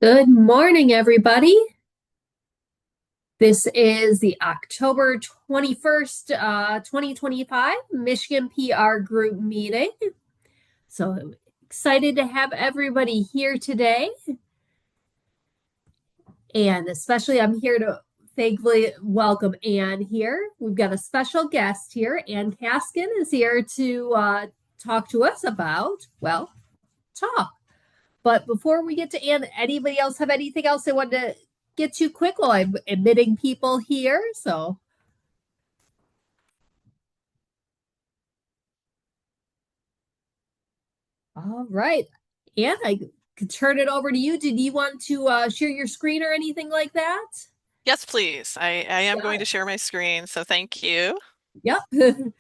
Good morning, everybody. This is the October 21st, 2025 Michigan PR Group meeting. So excited to have everybody here today. And especially, I'm here to thankfully welcome Ann here. We've got a special guest here. Ann Kaskin is here to talk to us about, well, talk. But before we get to Ann, anybody else have anything else they want to get to quick while I'm admitting people here? So, all right. Ann, I could turn it over to you. Did you want to share your screen or anything like that? Yes, please. I am Got going to it. share my screen, so thank you. Yep. I'm going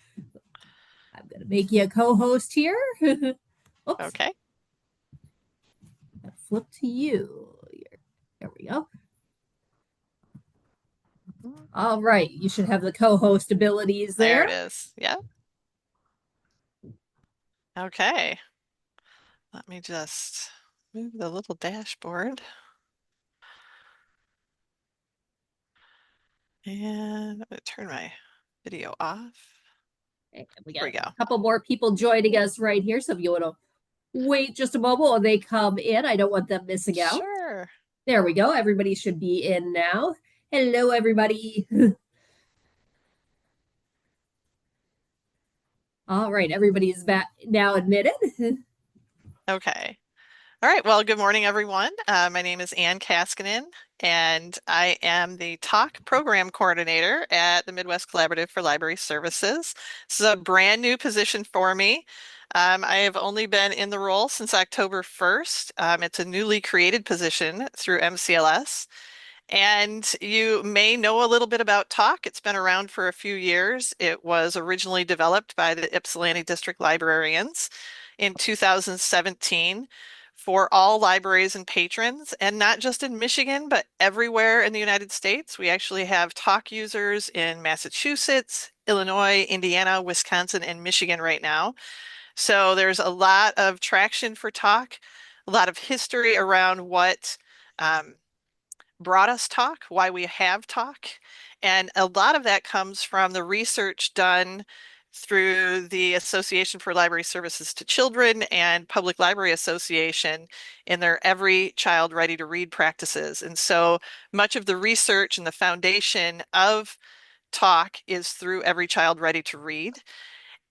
to make you a co host here. Oops. Okay. Flip to you. There we go. All right. You should have the co host abilities There there. it is. Yeah. Okay. Let me just move the little dashboard. And I'm going to turn my video off. And we Here got we go. a couple more people joining us right here. So if you want to wait just a moment while they come in, I don't want them missing out. Sure. There we go. Everybody should be in now. Hello, everybody. All right. Everybody's back now admitted. Okay. All right. Well, good morning, everyone. My name is Ann Kaskinen, and I am the Talk Program Coordinator at the Midwest Collaborative for Library Services. This is a brand new position for me. I have only been in the role since October 1st. It's a newly created position through MCLS. And you may know a little bit about Talk. It's been around for a few years. It was originally developed by the Ypsilanti District Librarians in 2017 for all libraries and patrons, and not just in Michigan, but everywhere in the United States. We actually have Talk users in Massachusetts, Illinois, Indiana, Wisconsin, and Michigan right now. So there's a lot of traction for Talk, a lot of history around what um, brought us Talk, why we have Talk. And a lot of that comes from the research done through the Association for Library Services to Children and Public Library Association in their Every Child Ready to Read practices. And so much of the research and the foundation of Talk is through Every Child Ready to Read.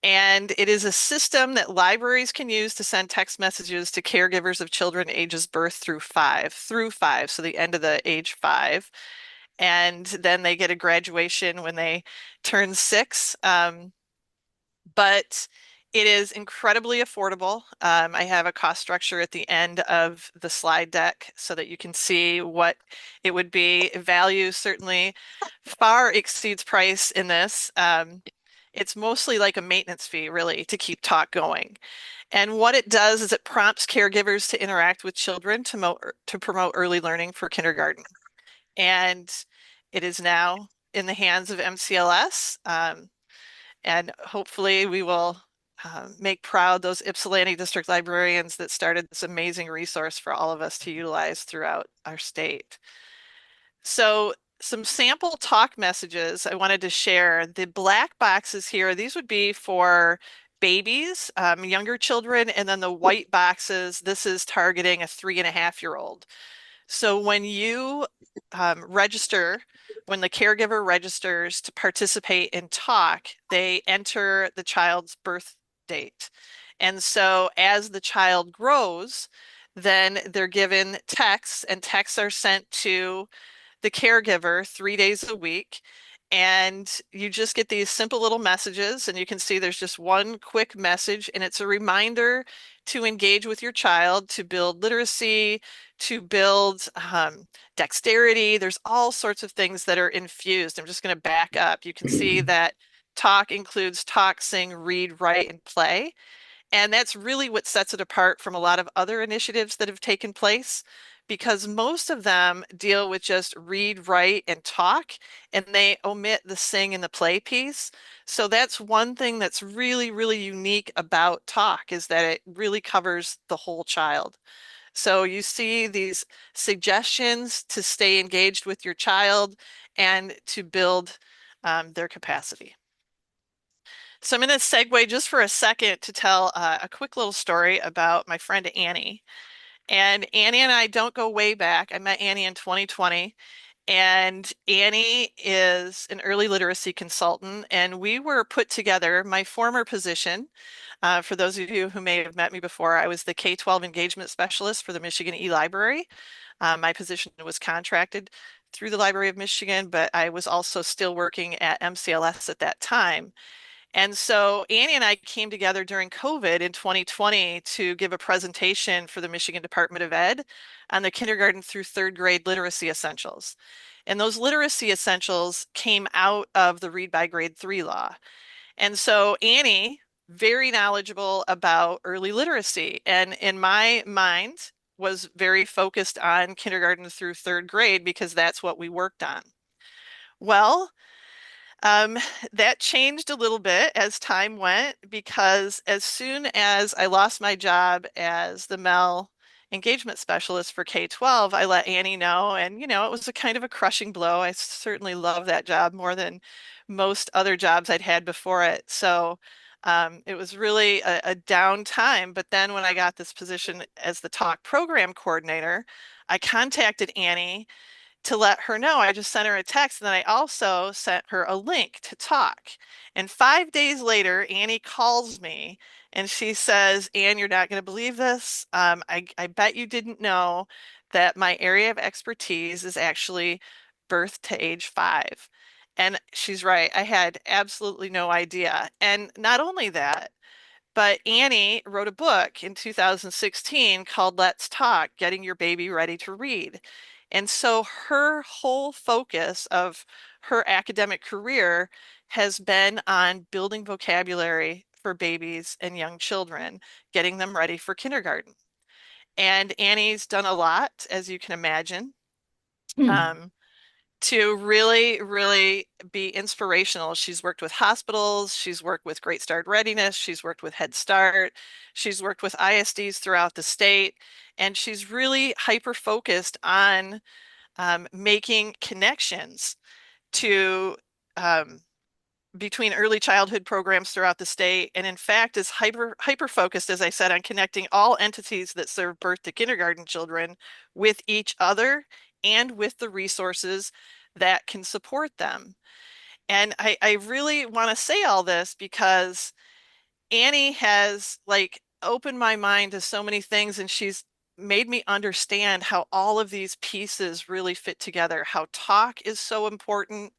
And it is a system that libraries can use to send text messages to caregivers of children ages birth through five, so the end of the age five. And then they get a graduation when they turn six. But it is incredibly affordable. I have a cost structure at the end of the slide deck so that you can see what it would be. Value certainly far exceeds price in this. It's mostly like a maintenance fee, really, to keep Talk going. And what it does is it prompts caregivers to interact with children to promote early learning for kindergarten. And it is now in the hands of MCLS. And hopefully we will make proud those Ypsilanti district librarians that started this amazing resource for all of us to utilize throughout our state. So some sample Talk messages I wanted to share. The black boxes here, these would be for babies, younger children, and then the white boxes, this is targeting a 3.5-year-old. So when you register, when the caregiver registers to participate in Talk, they enter the child's birth date. And so as the child grows, then they're given texts, and texts are sent to the caregiver 3 days a week. And you just get these simple little messages, and you can see there's just one quick message, and it's a reminder to engage with your child, to build literacy, to build dexterity. There's all sorts of things that are infused. I'm just going to back up. You can see that Talk includes talk, sing, read, write, and play. And that's really what sets it apart from a lot of other initiatives that have taken place, because most of them deal with just read, write, and talk, and they omit the sing and the play piece. So that's one thing that's really, really unique about Talk, is that it really covers the whole child. So you see these suggestions to stay engaged with your child and to build their capacity. So I'm going to segue just for a second to tell a quick little story about my friend Annie. And Annie and I don't go way back. I met Annie in 2020. And Annie is an early literacy consultant, and we were put together, my former position. For those of you who may have met me before, I was the K-12 engagement specialist for the Michigan E-Library. My position was contracted through the Library of Michigan, but I was also still working at MCLS at that time. And so Annie and I came together during COVID in 2020 to give a presentation for the Michigan Department of Ed on the kindergarten through third grade literacy essentials. And those literacy essentials came out of the Read by Grade 3 law. And so Annie, very knowledgeable about early literacy, and in my mind, was very focused on kindergarten through third grade because that's what we worked on. Well, um, that changed a little bit as time went because as soon as I lost my job as the MEL engagement specialist for K-12, I let Annie know, and it was a kind of a crushing blow. I certainly love that job more than most other jobs I'd had before it. So it was really a down time. But then when I got this position as the talk program coordinator, I contacted Annie to let her know. I just sent her a text, and then I also sent her a link to talk. And 5 days later, Annie calls me and she says, Ann, you're not going to believe this. I bet you didn't know that my area of expertise is actually birth to age 5. And she's right. I had absolutely no idea. And not only that, but Annie wrote a book in 2016 called Let's Talk, Getting Your Baby Ready to Read. And so her whole focus of her academic career has been on building vocabulary for babies and young children, getting them ready for kindergarten. And Annie's done a lot, as you can imagine. Hmm. Um, to really, really be inspirational. She's worked with hospitals, she's worked with Great Start Readiness, she's worked with Head Start, she's worked with ISDs throughout the state, and she's really hyper focused on making connections to um, between early childhood programs throughout the state, and in fact is hyper focused, as I said, on connecting all entities that serve birth to kindergarten children with each other and with the resources that can support them. And I really want to say all this because Annie has like opened my mind to so many things, and she's made me understand how all of these pieces really fit together, how talk is so important,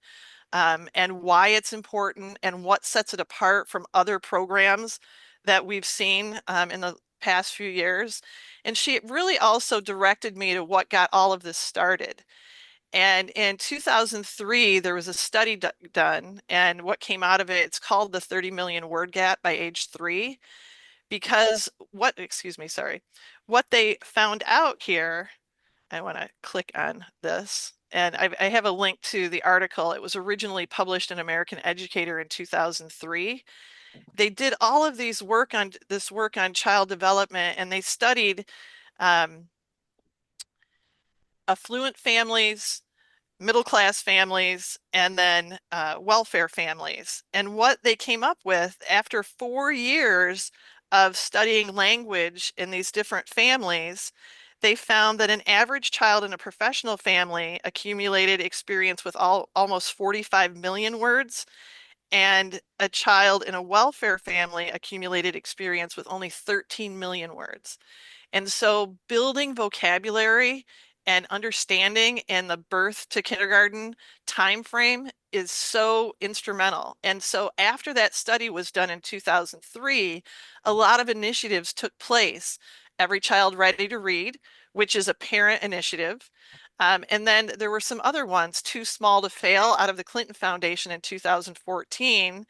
and why it's important and what sets it apart from other programs that we've seen in the past few years. And she really also directed me to what got all of this started. And in 2003, there was a study done, and what came out of it, it's called the 30 million word gap by age 3, because excuse me, sorry, what they found out here, I want to click on this. And I have a link to the article. It was originally published in American Educator in 2003. They did all of this work on child development, and they studied um, affluent families, middle class families, and then welfare families. And what they came up with after 4 years of studying language in these different families, they found that an average child in a professional family accumulated experience with almost 45 million words, and a child in a welfare family accumulated experience with only 13 million words. And so building vocabulary and understanding in the birth to kindergarten time frame is so instrumental. And so after that study was done in 2003, a lot of initiatives took place. Every Child Ready to Read, which is a parent initiative. And then there were some other ones, Too Small to Fail out of the Clinton Foundation in 2014.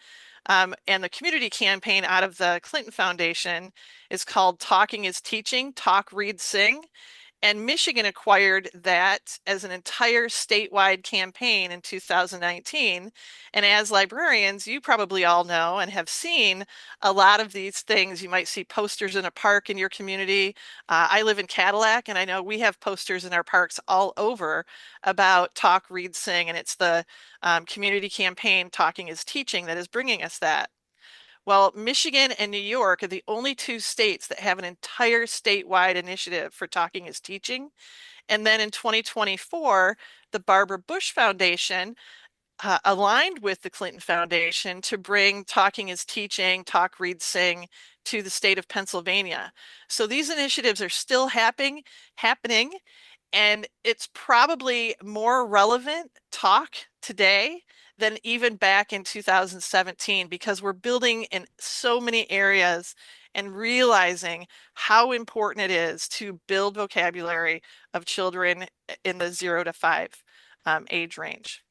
And the community campaign out of the Clinton Foundation is called Talking is Teaching, Talk, Read, Sing. And Michigan acquired that as an entire statewide campaign in 2019. And as librarians, you probably all know and have seen a lot of these things. You might see posters in a park in your community. I live in Cadillac, and I know we have posters in our parks all over about Talk, Read, Sing, and it's the community campaign Talking is Teaching that is bringing us that. Well, Michigan and New York are the only two states that have an entire statewide initiative for Talking is Teaching. And then in 2024, the Barbara Bush Foundation aligned with the Clinton Foundation to bring Talking is Teaching, Talk, Read, Sing to the state of Pennsylvania. So these initiatives are still happening, and it's probably more relevant talk today than even back in 2017 because we're building in so many areas and realizing how important it is to build vocabulary of children in the 0 to 5 age range.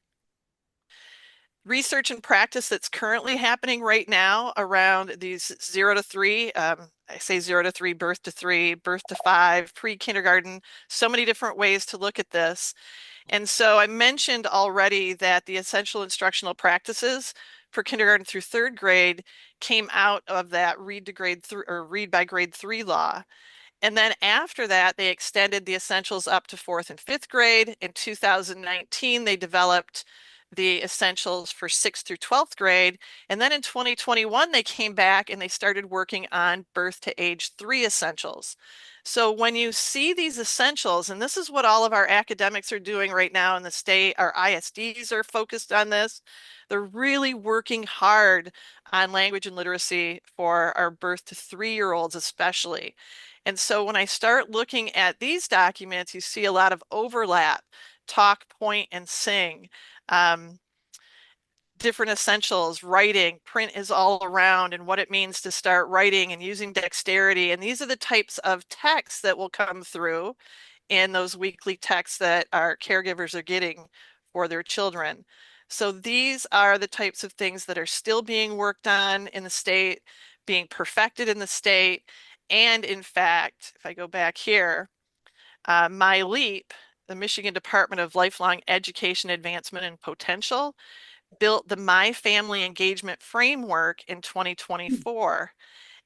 Research and practice that's currently happening right now around these 0 to 3, I say 0 to 3, birth to 3, birth to 5, pre-kindergarten, so many different ways to look at this. And so I mentioned already that the essential instructional practices for kindergarten through 3rd grade came out of that read to grade 3 or read by grade 3 law. And then after that, they extended the essentials up to 4th and 5th grade. In 2019, they developed the essentials for 6th through 12th grade. And then in 2021, they came back and they started working on birth to age 3 essentials. So when you see these essentials, and this is what all of our academics are doing right now in the state, our ISDs are focused on this. They're really working hard on language and literacy for our birth to 3-year-olds especially. And so when I start looking at these documents, you see a lot of overlap, talk, point, and sing. Different essentials, writing, print is all around, and what it means to start writing and using dexterity. And these are the types of texts that will come through in those weekly texts that our caregivers are getting for their children. So these are the types of things that are still being worked on in the state, being perfected in the state. And in fact, if I go back here, MyLeap, the Michigan Department of Lifelong Education Advancement and Potential, built the My Family Engagement Framework in 2024.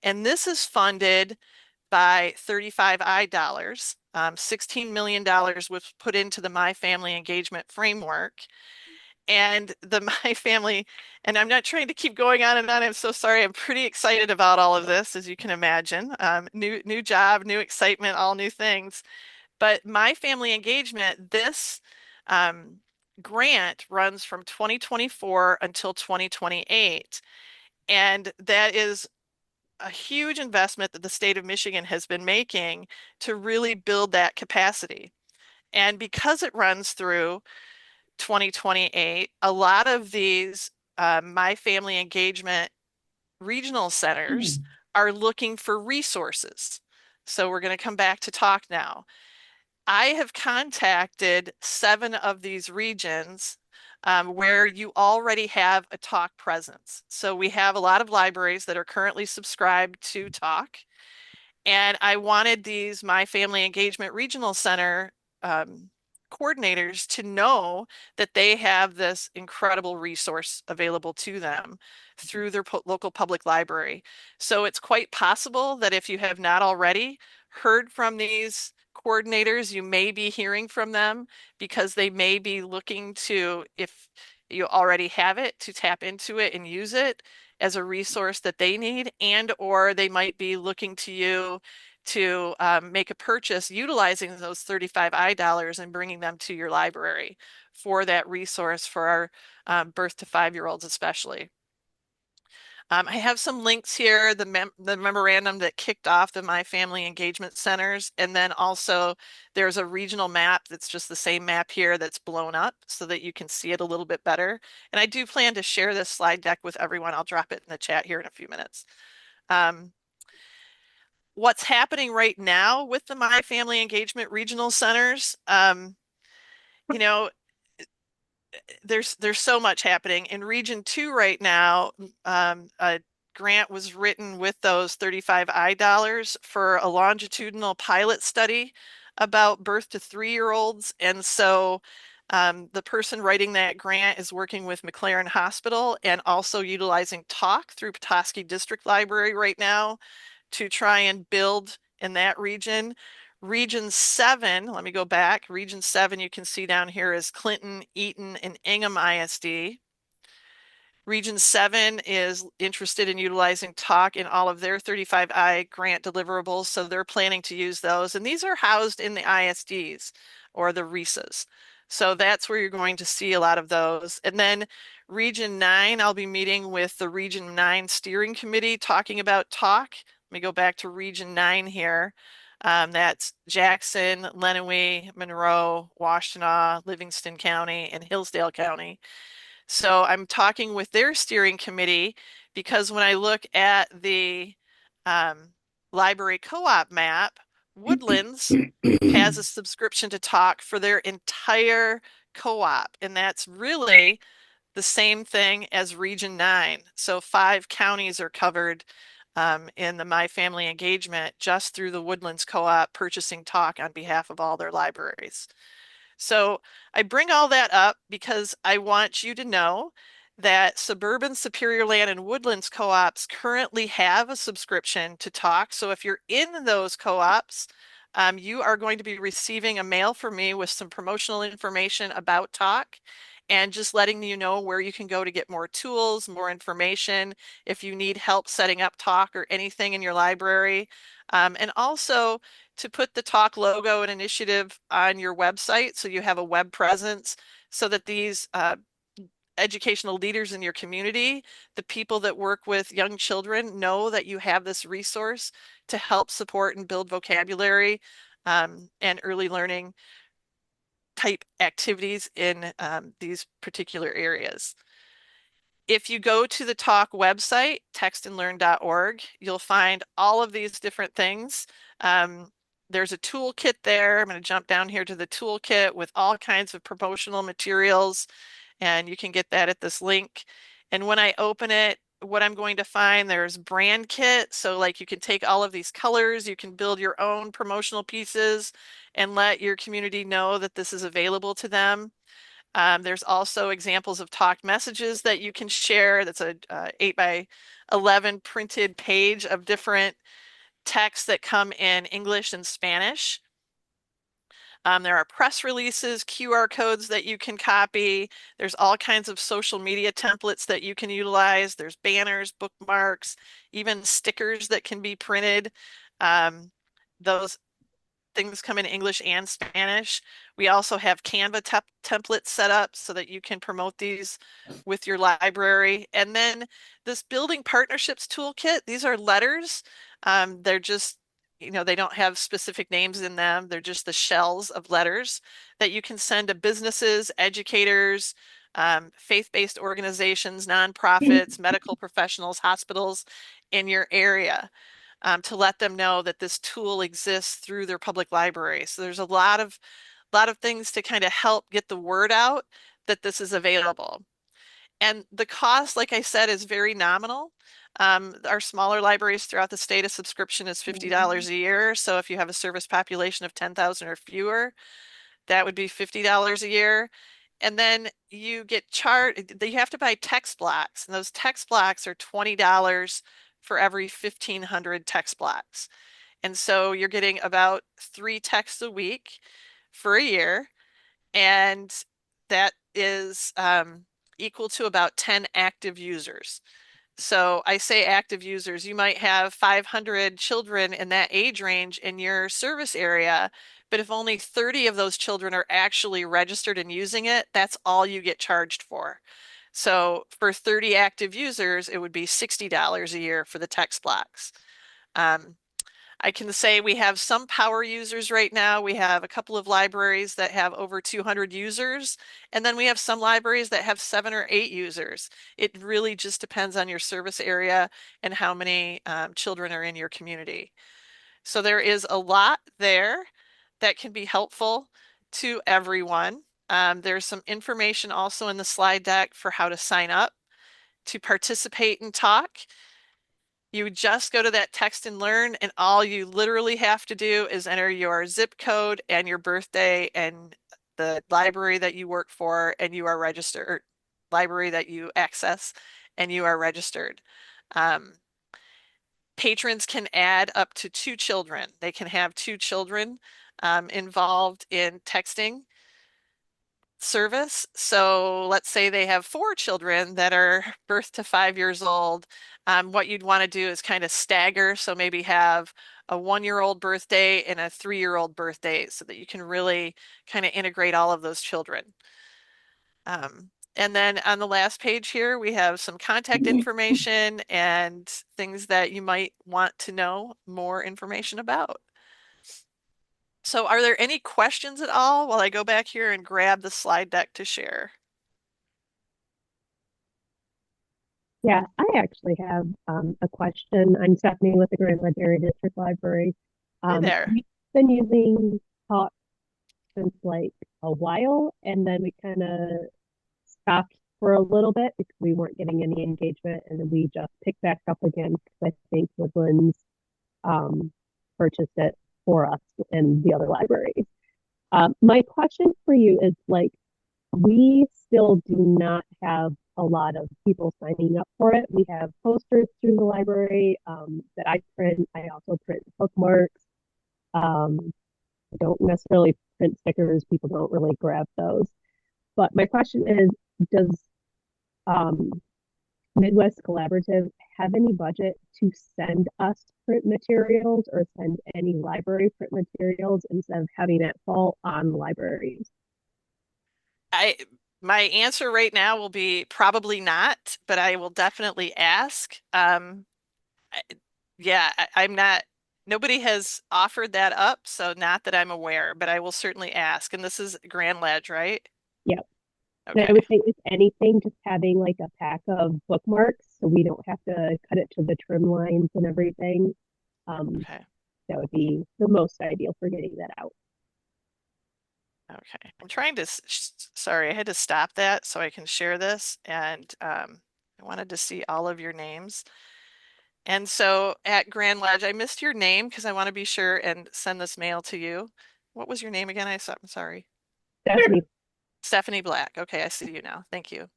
And this is funded by 35I dollars. $16 million was put into the My Family Engagement Framework. And the My Family, and I'm not trying to keep going on and on. I'm so sorry. I'm pretty excited about all of this, as you can imagine. New job, new excitement, all new things. But My Family Engagement, this grant runs from 2024 until 2028. And that is a huge investment that the state of Michigan has been making to really build that capacity. And because it runs through 2028, a lot of these My Family Engagement regional centers are looking for resources. So we're going to come back to talk now. I have contacted 7 of these regions where you already have a talk presence. So we have a lot of libraries that are currently subscribed to talk. And I wanted these My Family Engagement Regional Center coordinators to know that they have this incredible resource available to them through their local public library. So it's quite possible that if you have not already heard from these coordinators, you may be hearing from them because they may be looking to, if you already have it, to tap into it and use it as a resource that they need, and or they might be looking to you to make a purchase utilizing those 35I dollars and bringing them to your library for that resource for our birth to 5-year-olds especially. I have some links here, the memorandum that kicked off the My Family Engagement Centers, and then also there's a regional map that's just the same map here that's blown up so that you can see it a little bit better. And I do plan to share this slide deck with everyone. I'll drop it in the chat here in a few minutes. What's happening right now with the My Family Engagement Regional Centers, you know, there's so much happening. In Region 2 right now, a grant was written with those 35I dollars for a longitudinal pilot study about birth to 3-year-olds. And so the person writing that grant is working with McLaren Hospital and also utilizing Talk through Petoskey District Library right now to try and build in that region. Region 7, let me go back. Region 7, you can see down here is Clinton, Eaton, and Ingham ISD. Region 7 is interested in utilizing Talk in all of their 35I grant deliverables, so they're planning to use those. And these are housed in the ISDs or the RESAs. So that's where you're going to see a lot of those. And then Region 9, I'll be meeting with the Region 9 Steering Committee talking about Talk. Let me go back to Region 9 here. That's Jackson, Lenawee, Monroe, Washtenaw, Livingston County, and Hillsdale County. So I'm talking with their steering committee because when I look at the library co-op map, Woodlands has a subscription to Talk for their entire co-op, and that's really the same thing as Region 9. So 5 counties are covered in the My Family Engagement just through the Woodlands Co-op purchasing Talk on behalf of all their libraries. So I bring all that up because I want you to know that Suburban Superior Land and Woodlands co-ops currently have a subscription to Talk. So if you're in those co-ops, you are going to be receiving a mail from me with some promotional information about Talk and just letting you know where you can go to get more tools, more information, if you need help setting up Talk or anything in your library. And also to put the Talk logo and initiative on your website so you have a web presence so that these educational leaders in your community, the people that work with young children, know that you have this resource to help support and build vocabulary and early learning type activities in these particular areas. If you go to the Talk website, textandlearn.org, you'll find all of these different things. There's a toolkit there. I'm going to jump down here to the toolkit with all kinds of promotional materials, and you can get that at this link. And when I open it, what I'm going to find, there's brand kit. So like you can take all of these colors, you can build your own promotional pieces and let your community know that this is available to them. There's also examples of Talk messages that you can share. That's a 8 by 11 printed page of different texts that come in English and Spanish. There are press releases, QR codes that you can copy. There's all kinds of social media templates that you can utilize. There's banners, bookmarks, even stickers that can be printed. Those things come in English and Spanish. We also have Canva templates set up so that you can promote these with your library. And then this building partnerships toolkit, these are letters. They're just, they don't have specific names in them. They're just the shells of letters that you can send to businesses, educators, faith-based organizations, nonprofits, medical professionals, hospitals in your area. To let them know that this tool exists through their public library. So there's a lot of things to kind of help get the word out that this is available. And the cost, like I said, is very nominal. Our smaller libraries throughout the state, a subscription is $50 a year. So if you have a service population of 10,000 or fewer, that would be $50 a year. And then you get charged, you have to buy text blocks, and those text blocks are $20 for every 1,500 text blocks. And so you're getting about 3 texts a week for a year, and that is equal to about 10 active users. So I say active users, you might have 500 children in that age range in your service area, but if only 30 of those children are actually registered and using it, that's all you get charged for. So for 30 active users, it would be $60 a year for the text blocks. I can say we have some power users right now. We have a couple of libraries that have over 200 users, and then we have some libraries that have 7 or 8 users. It really just depends on your service area and how many children are in your community. So there is a lot there that can be helpful to everyone. There's some information also in the slide deck for how to sign up to participate in Talk. You just go to that text and learn, and all you literally have to do is enter your zip code and your birthday and the library that you work for, and you are registered, or library that you access, and you are registered. Um, Patrons can add up to 2 children. They can have 2 children involved in texting service. So let's say they have 4 children that are birth to 5 years old. What you'd want to do is kind of stagger. So maybe have a 1-year-old birthday and a 3-year-old birthday so that you can really kind of integrate all of those children. And then on the last page here, we have some contact information and things that you might want to know more information about. So are there any questions at all while I go back here and grab the slide deck to share? Yeah, I actually have a question. I'm Stephanie with the Grand Ledge Area District Library. Hey there. We've been using Talk since like a while, and then we kind of stopped for a little bit because we weren't getting any engagement, and then we just picked back up again because I think Woodlands um, purchased it for us and the other libraries. My question for you is like, we still do not have a lot of people signing up for it. We have posters through the library that I print. I also print bookmarks. I don't necessarily print stickers. People don't really grab those. But my question is, does um, Midwest Collaborative have any budget to send us print materials or send any library print materials instead of having that fall on libraries? I my answer right now will be probably not, but I will definitely ask. I, yeah, I'm not. Nobody has offered that up, so not that I'm aware, but I will certainly ask. And this is Grand Ledge, right? Yeah. And Okay. I would say if anything, just having like a pack of bookmarks so we don't have to cut it to the trim lines and everything. Um, Okay. that would be the most ideal for getting that out. Okay. I'm trying to, sorry, I had to stop that so I can share this. And I wanted to see all of your names. And so at Grand Ledge, I missed your name because I want to be sure and send this mail to you. What was your name again? I'm sorry. Stephanie, Stephanie Black. Okay, I see you now. Thank you.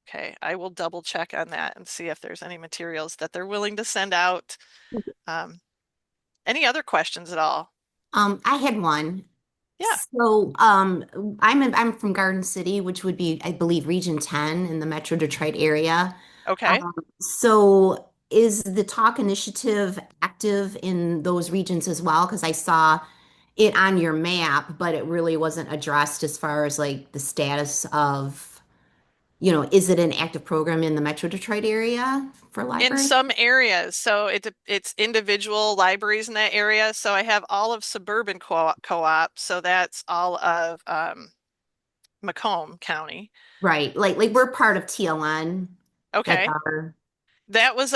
Okay, I will double check on that and see if there's any materials that they're willing to send out. Um, any other questions at all? I had one. Yeah. So, I'm from Garden City, which would be, I believe, Region 10 in the Metro Detroit area. Okay. So is the Talk Initiative active in those regions as well? Because I saw it on your map, but it really wasn't addressed as far as like the status of, is it an active program in the Metro Detroit area for In library? some areas, so it's individual libraries in that area. So I have all of suburban co-op, so that's all of Macomb County. Right. Like we're part of TLN. That's Okay. our That was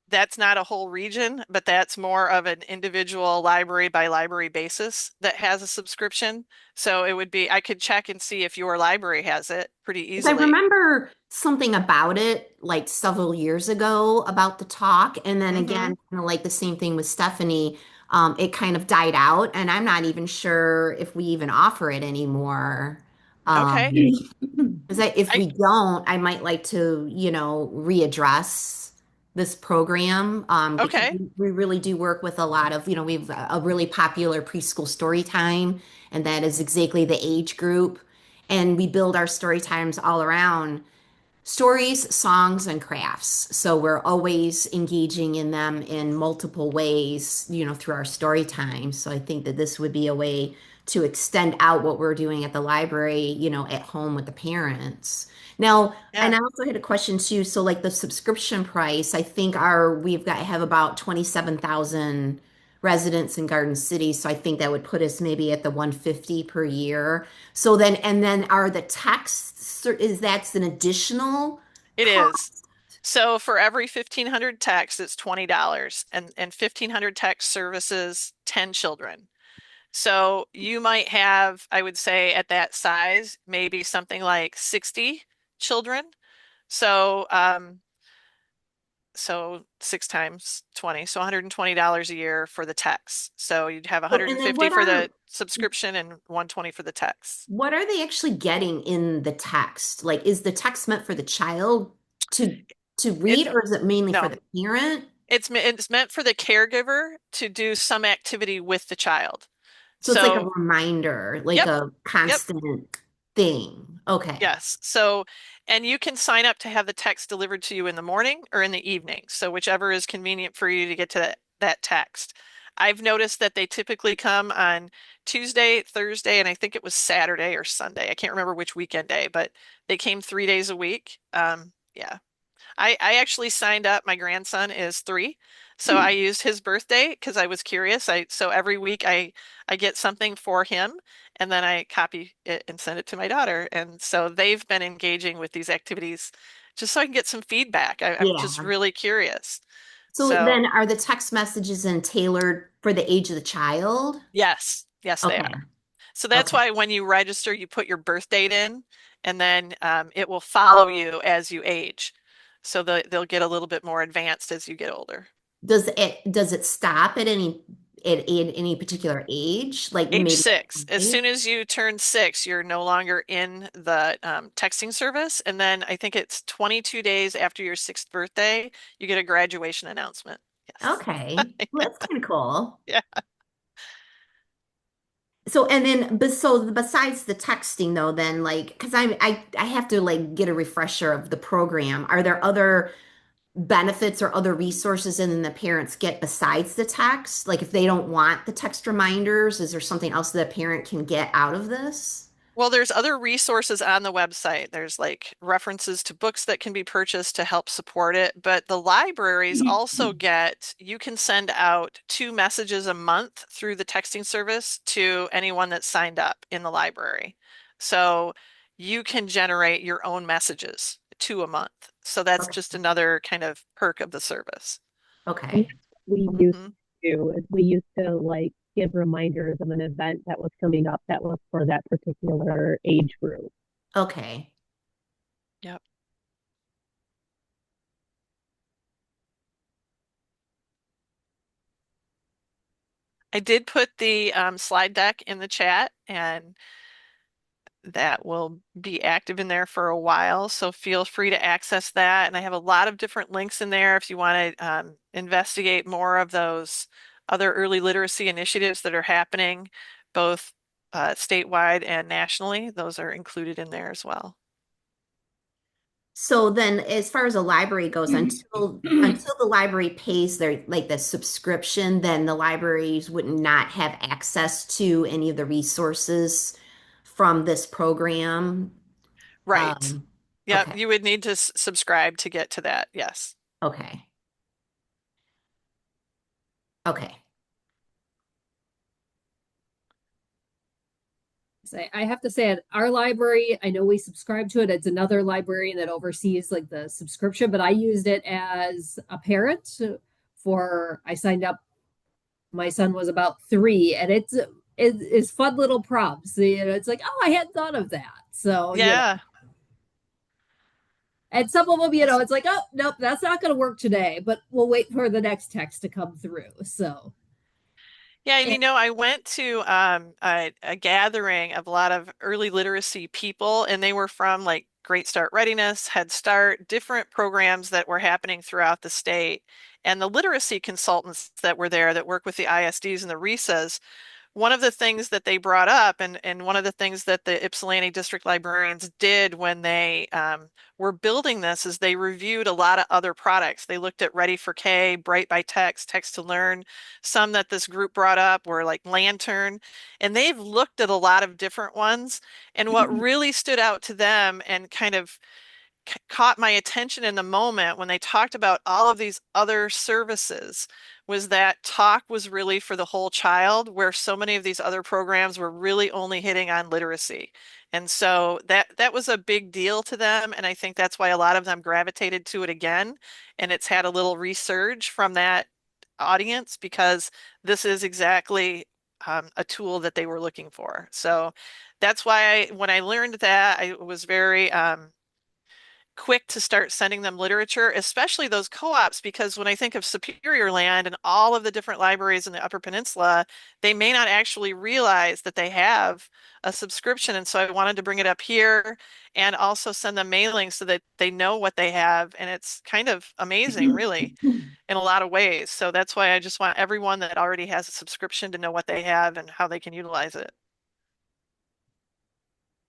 that's not a whole region, but that's more of an individual library by library basis that has a subscription. So it would be, I could check and see if your library has it pretty 'cause I easily. remember something about it like several years ago about the talk. And then Mm-hmm. again, kind of like the same thing with Stephanie, it kind of died out. And I'm not even sure if we even offer it anymore. Okay. Because if I we don't, I might like to, readdress this program because okay. we really do work with a lot of, we have a really popular preschool story time, and that is exactly the age group. And we build our story times all around stories, songs, and crafts. So we're always engaging in them in multiple ways, through our story time. So I think that this would be a way to extend out what we're doing at the library, at home with the parents. Now, Yeah. and I also had a question too. So like the subscription price, I think have about 27,000 residents in Garden City. So I think that would put us maybe at the 150 per year. So then, and then are the texts, is that's an additional It is. cost? So for every 1,500 texts, it's $20, and 1,500 text services 10 children. So you might have, I would say at that size, maybe something like 60 children. So So 6 times 20, so $120 a year for the text. So you'd have So, and then 150 for the subscription and 120 for the text. what are they actually getting in the text? Like, is the text meant for the child to read, It's or is it mainly for no, the parent? it's meant for the caregiver to do some activity with the child. So it's like a So, reminder, like yep, a yep, constant thing. Okay. yes. So, and you can sign up to have the text delivered to you in the morning or in the evening. So whichever is convenient for you to get to that text. I've noticed that they typically come on Tuesday, Thursday, and I think it was Saturday or Sunday. I can't remember which weekend day, but they came 3 days a week. Yeah. I actually signed up. My grandson is 3, so I used his birthday because I was curious. So every week I get something for him, and then I copy it and send it to my daughter. And so they've been engaging with these activities just so I can get some feedback. I'm just Yeah. really curious. So So then are the text messages then tailored for the age of the child? yes, yes, they Okay. are. So that's Okay. why when you register, you put your birth date in, and then it will follow you as you age. So they'll get a little bit more advanced as you get older. Does it stop at any particular age? Like Age maybe 6. As 5? soon as you turn 6, you're no longer in the texting service. And then I think it's 22 days after your 6th birthday, you get a graduation announcement. Yes. Okay. Well, that's kind of cool. Yeah. So and then so besides the texting though, then like because I have to like get a refresher of the program. Are there other benefits or other resources and then the parents get besides the text? Like if they don't want the text reminders, is there something else that a parent can get out of this? Well, there's other resources on the website. There's like references to books that can be purchased to help support it, but the libraries also you can send out 2 messages a month through the texting service to anyone that's signed up in the library. So you can generate your own messages, 2 a month. So that's Okay. just another kind of perk of the service. And Okay. we used Mhm. to is we used to like give reminders of an event that was coming up that was for that particular age group. Okay. Yep. I did put the slide deck in the chat, and that will be active in there for a while. So feel free to access that. And I have a lot of different links in there if you want to investigate more of those other early literacy initiatives that are happening, both statewide and nationally. Those are included in there as well. So then as far as the library goes, until the library pays their like the subscription, then the libraries would not have access to any of the resources from this program. Right. Um, Yep. okay. You would need to subscribe to get to that. Yes. Okay. Okay. I have to say, at our library, I know we subscribe to it. It's another librarian that oversees like the subscription, but I used it as a parent for, I signed up. My son was about 3, and it's fun little prompts. You know, it's like, oh, I hadn't thought of that. So, you know, Yeah. and some of them, you know, it's like, oh, nope, that's not going to work today, but we'll wait for the next text to come through. So, Yeah, and it, I went to a gathering of a lot of early literacy people, and they were from like Great Start Readiness, Head Start, different programs that were happening throughout the state. And the literacy consultants that were there that work with the ISDs and the RESAs, one of the things that they brought up, and one of the things that the Ypsilanti district librarians did when they were building this, is they reviewed a lot of other products. They looked at Ready for K, Bright by Text, Text to Learn. Some that this group brought up were like Lantern, and they've looked at a lot of different ones. And what really stood out to them and kind of caught my attention in the moment when they talked about all of these other services was that talk was really for the whole child, where so many of these other programs were really only hitting on literacy. And so that was a big deal to them, and I think that's why a lot of them gravitated to it again, and it's had a little resurge from that audience because this is exactly a tool that they were looking for. So that's why when I learned that, I was very quick to start sending them literature, especially those co-ops, because when I think of Superior Land and all of the different libraries in the Upper Peninsula, they may not actually realize that they have a subscription. And so I wanted to bring it up here and also send them mailings so that they know what they have. And it's kind of amazing, really, in a lot of ways. So that's why I just want everyone that already has a subscription to know what they have and how they can utilize it.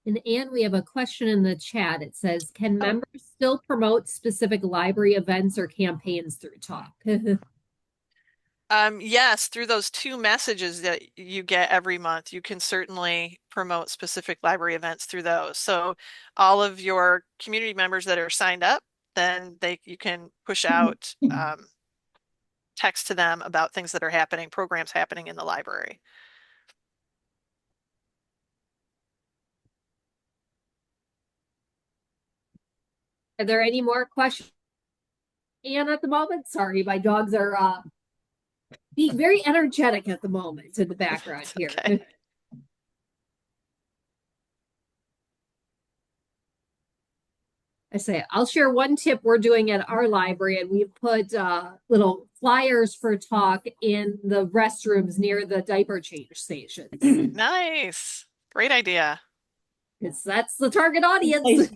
And Anne, we have a question in the chat. It says, can members still promote specific library events or campaigns through Talk? Yes, through those 2 messages that you get every month, you can certainly promote specific library events through those. So all of your community members that are signed up, then you can push out text to them about things that are happening, programs happening in the library. Are there any more questions, Anne, at the moment? Sorry, my dogs are being very energetic at the moment in the background here. Okay. I say, I'll share one tip we're doing at our library, and we've put little flyers for Talk in the restrooms near the diaper change stations. Nice. Great idea. Because that's the target audience.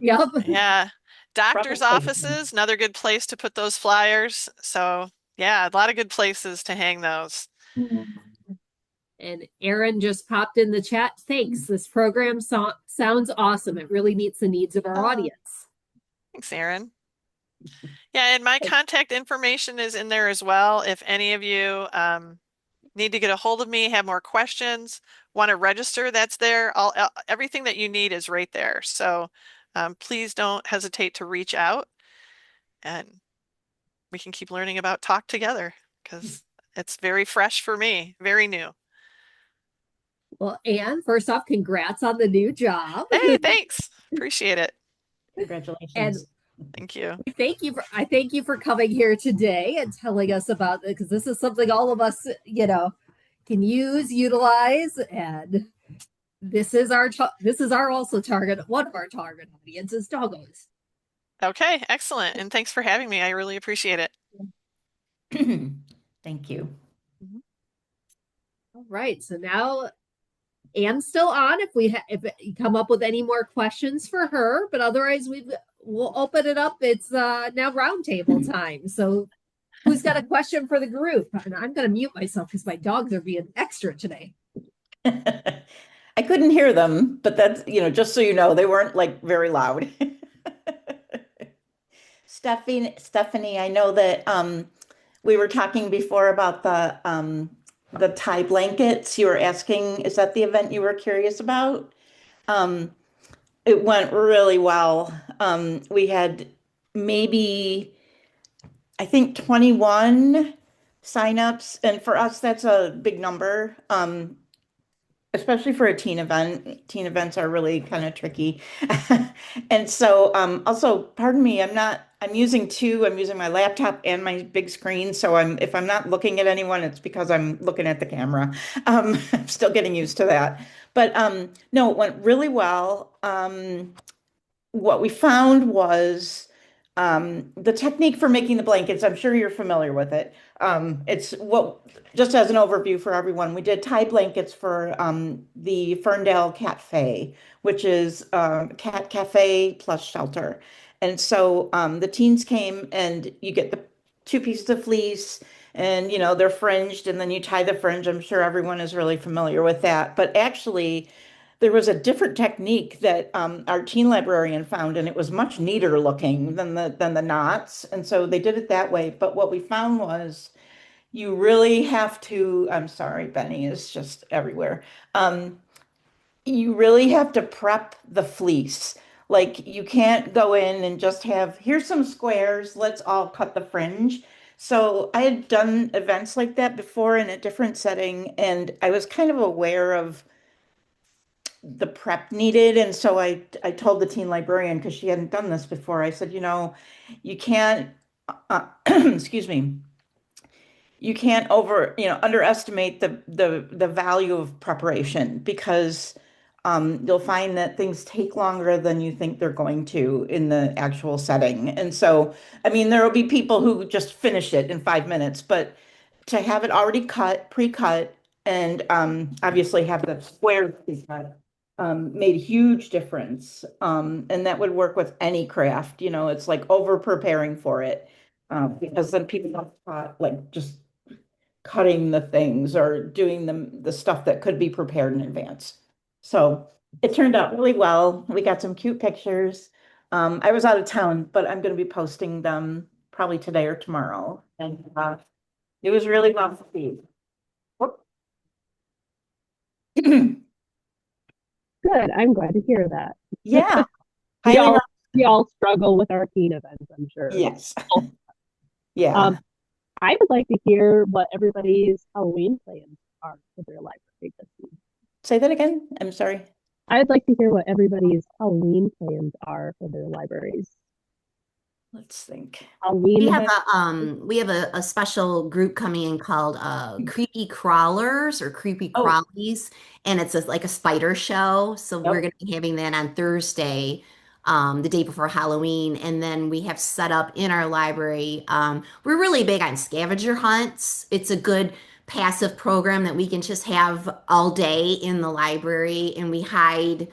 Yep. Yeah. Doctor's offices, another good place to put those flyers. So yeah, a lot of good places to hang those. And Aaron just popped in the chat. Thanks. This program sounds awesome. It really meets the needs of our audience. Thanks, Aaron. Yeah, and my contact information is in there as well. If any of you need to get a hold of me, have more questions, want to register, that's there. Everything that you need is right there. So please don't hesitate to reach out, and we can keep learning about Talk together, because it's very fresh for me, very new. Well, Anne, first off, congrats on the new job. Hey, thanks. Appreciate it. Congratulations. And thank you. I thank you for coming here today and telling us about it, because this is something all of us, can utilize, and this is our also target, one of our target audiences, doggos. Okay, excellent. And thanks for having me. I really appreciate it. Thank you. All right, so now Anne's still on if you come up with any more questions for her, but otherwise we'll open it up. It's now roundtable time. So who's got a question for the group? And I'm going to mute myself because my dogs are being extra today. I couldn't hear them, but that's, just so you know, they weren't like very loud. Stephanie, I know that we were talking before about the tie blankets. You were asking, is that the event you were curious about? It went really well. We had maybe, I think, 21 signups, and for us, that's a big number. Especially for a teen event. Teen events are really kind of tricky. And so also, pardon me, I'm using my laptop and my big screen. So if I'm not looking at anyone, it's because I'm looking at the camera. I'm still getting used to that. But no, it went really well. What we found was the technique for making the blankets. I'm sure you're familiar with it. Just as an overview for everyone, we did tie blankets for the Ferndale Cafe, which is cat cafe plus shelter. And so the teens came, and you get the 2 pieces of fleece, and they're fringed, and then you tie the fringe. I'm sure everyone is really familiar with that. But actually, there was a different technique that our teen librarian found, and it was much neater looking than the knots. And so they did it that way. But what we found was you really have to, I'm sorry, Benny is just everywhere. You really have to prep the fleece. Like, you can't go in and just here's some squares, let's all cut the fringe. So I had done events like that before in a different setting, and I was kind of aware of the prep needed. And so I told the teen librarian, because she hadn't done this before, I said, you can't, excuse me, you can't underestimate the value of preparation, because you'll find that things take longer than you think they're going to in the actual setting. And so, I mean, there will be people who just finish it in 5 minutes, but to have it already cut, pre-cut, and obviously have the squares pre-cut, made a huge difference. And that would work with any craft, you know, it's like over preparing for it. Because then people don't thought like just cutting the things or doing the stuff that could be prepared in advance. So it turned out really well. We got some cute pictures. I was out of town, but I'm going to be posting them probably today or tomorrow. And it was really well received. Whoop. Good. I'm glad to hear that. Yeah. We Highly all, we all struggle with our teen events, I'm sure. yes. Yeah. I would like to hear what everybody's Halloween plans are for their library this week. Say that again. I'm sorry. I'd like to hear what everybody's Halloween plans are for their libraries. Let's think. Halloween We have events. we have a special group coming in called Creepy Crawlers or Creepy Oh. Crawlies, and it's like a spider show. So Yep. we're going to be having that on Thursday, the day before Halloween, and then we have set up in our library. We're really big on scavenger hunts. It's a good passive program that we can just have all day in the library, and we hide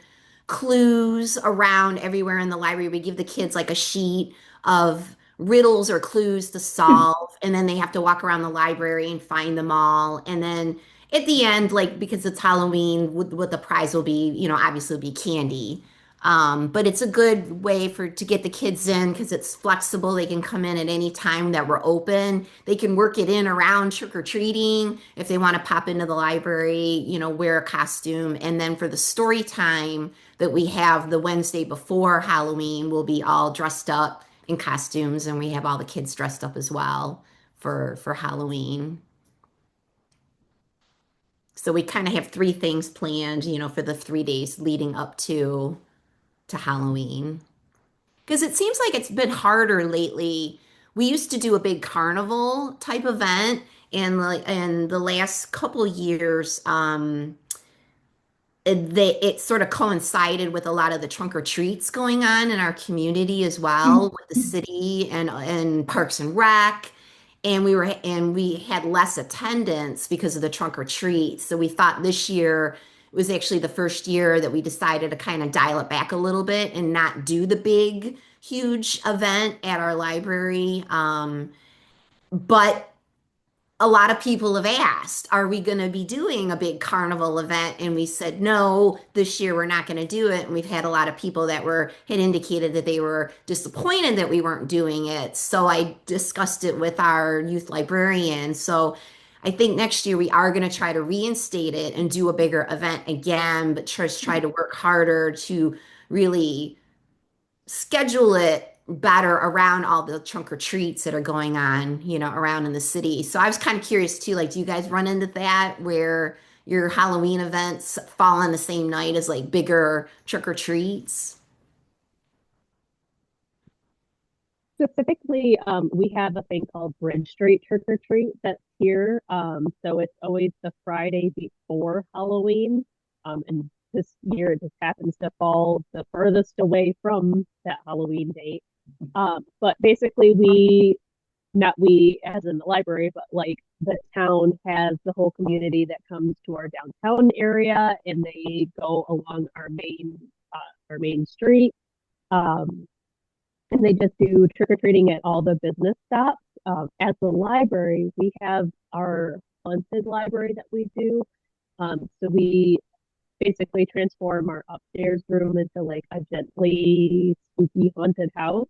clues around everywhere in the library. We give the kids like a sheet of riddles or clues to solve, and then they have to walk around the library and find them all. And then at the end, like because it's Halloween, what the prize will be, you know, obviously will be candy. But it's a good way to get the kids in because it's flexible. They can come in at any time that we're open. They can work it in around trick or treating if they want to pop into the library, you know, wear a costume. And then for the story time that we have the Wednesday before Halloween, we'll be all dressed up in costumes, and we have all the kids dressed up as well for Halloween. So we kind of have three things planned, you know, for the 3 days leading up to Halloween. Because it seems like it's been harder lately. We used to do a big carnival type event, and like in the last couple years, it sort of coincided with a lot of the trunk or treats going on in our community as well with the city and Parks and Rec. And we had less attendance because of the trunk or treats. So we thought this year was actually the first year that we decided to kind of dial it back a little bit and not do the big, huge event at our library. But a lot of people have asked, are we going to be doing a big carnival event? And we said, no, this year we're not going to do it. And we've had a lot of people that had indicated that they were disappointed that we weren't doing it. So I discussed it with our youth librarian. So I think next year we are going to try to reinstate it and do a bigger event again, but just try to work harder to really schedule it better around all the trunk or treats that are going on, you know, around in the city. So I was kind of curious too, like, do you guys run into that where your Halloween events fall on the same night as like bigger trick or treats? Specifically, we have a thing called Bridge Street Trick or Treat that's here. So it's always the Friday before Halloween. And this year it just happens to fall the furthest away from that Halloween date. But basically not we as in the library, but like the town has the whole community that comes to our downtown area, and they go along our main street. And they just do trick-or-treating at all the business stops. At the library, we have our haunted library that we do. So we basically transform our upstairs room into like a gently spooky haunted house,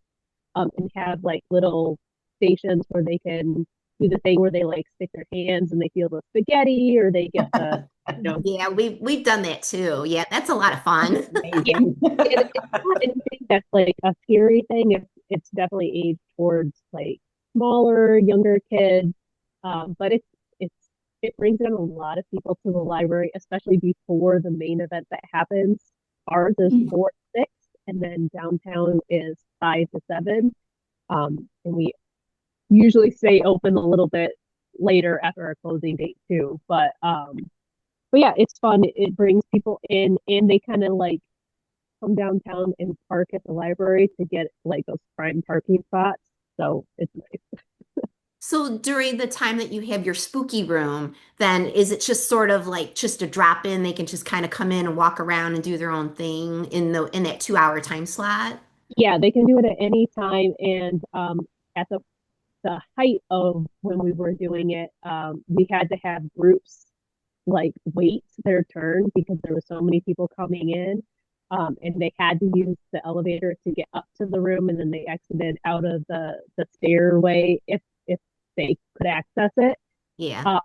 and have like little stations where they can do the thing where they like stick their hands and they feel the spaghetti, or they get the, you know. Yeah, we've done that too. Yeah, that's a lot of fun. Amazing. It's not anything that's like a scary thing. It's definitely aimed towards like smaller, younger kids. But it brings in a lot of people to the library, especially before the main event that happens. Ours is 4 to 6, and then downtown is 5 to 7. And we usually stay open a little bit later after our closing date too. But but yeah, it's fun. It brings people in, and they kind of like come downtown and park at the library to get like those prime parking spots. So it's nice. So during the time that you have your spooky room, then is it just sort of like just a drop in? They can just kind of come in and walk around and do their own thing in that 2 hour time slot? Yeah, they can do it at any time. And at the height of when we were doing it, we had to have groups like wait their turn because there were so many people coming in. And they had to use the elevator to get up to the room, and then they exited out of the stairway if they could access it. Yeah. Uh,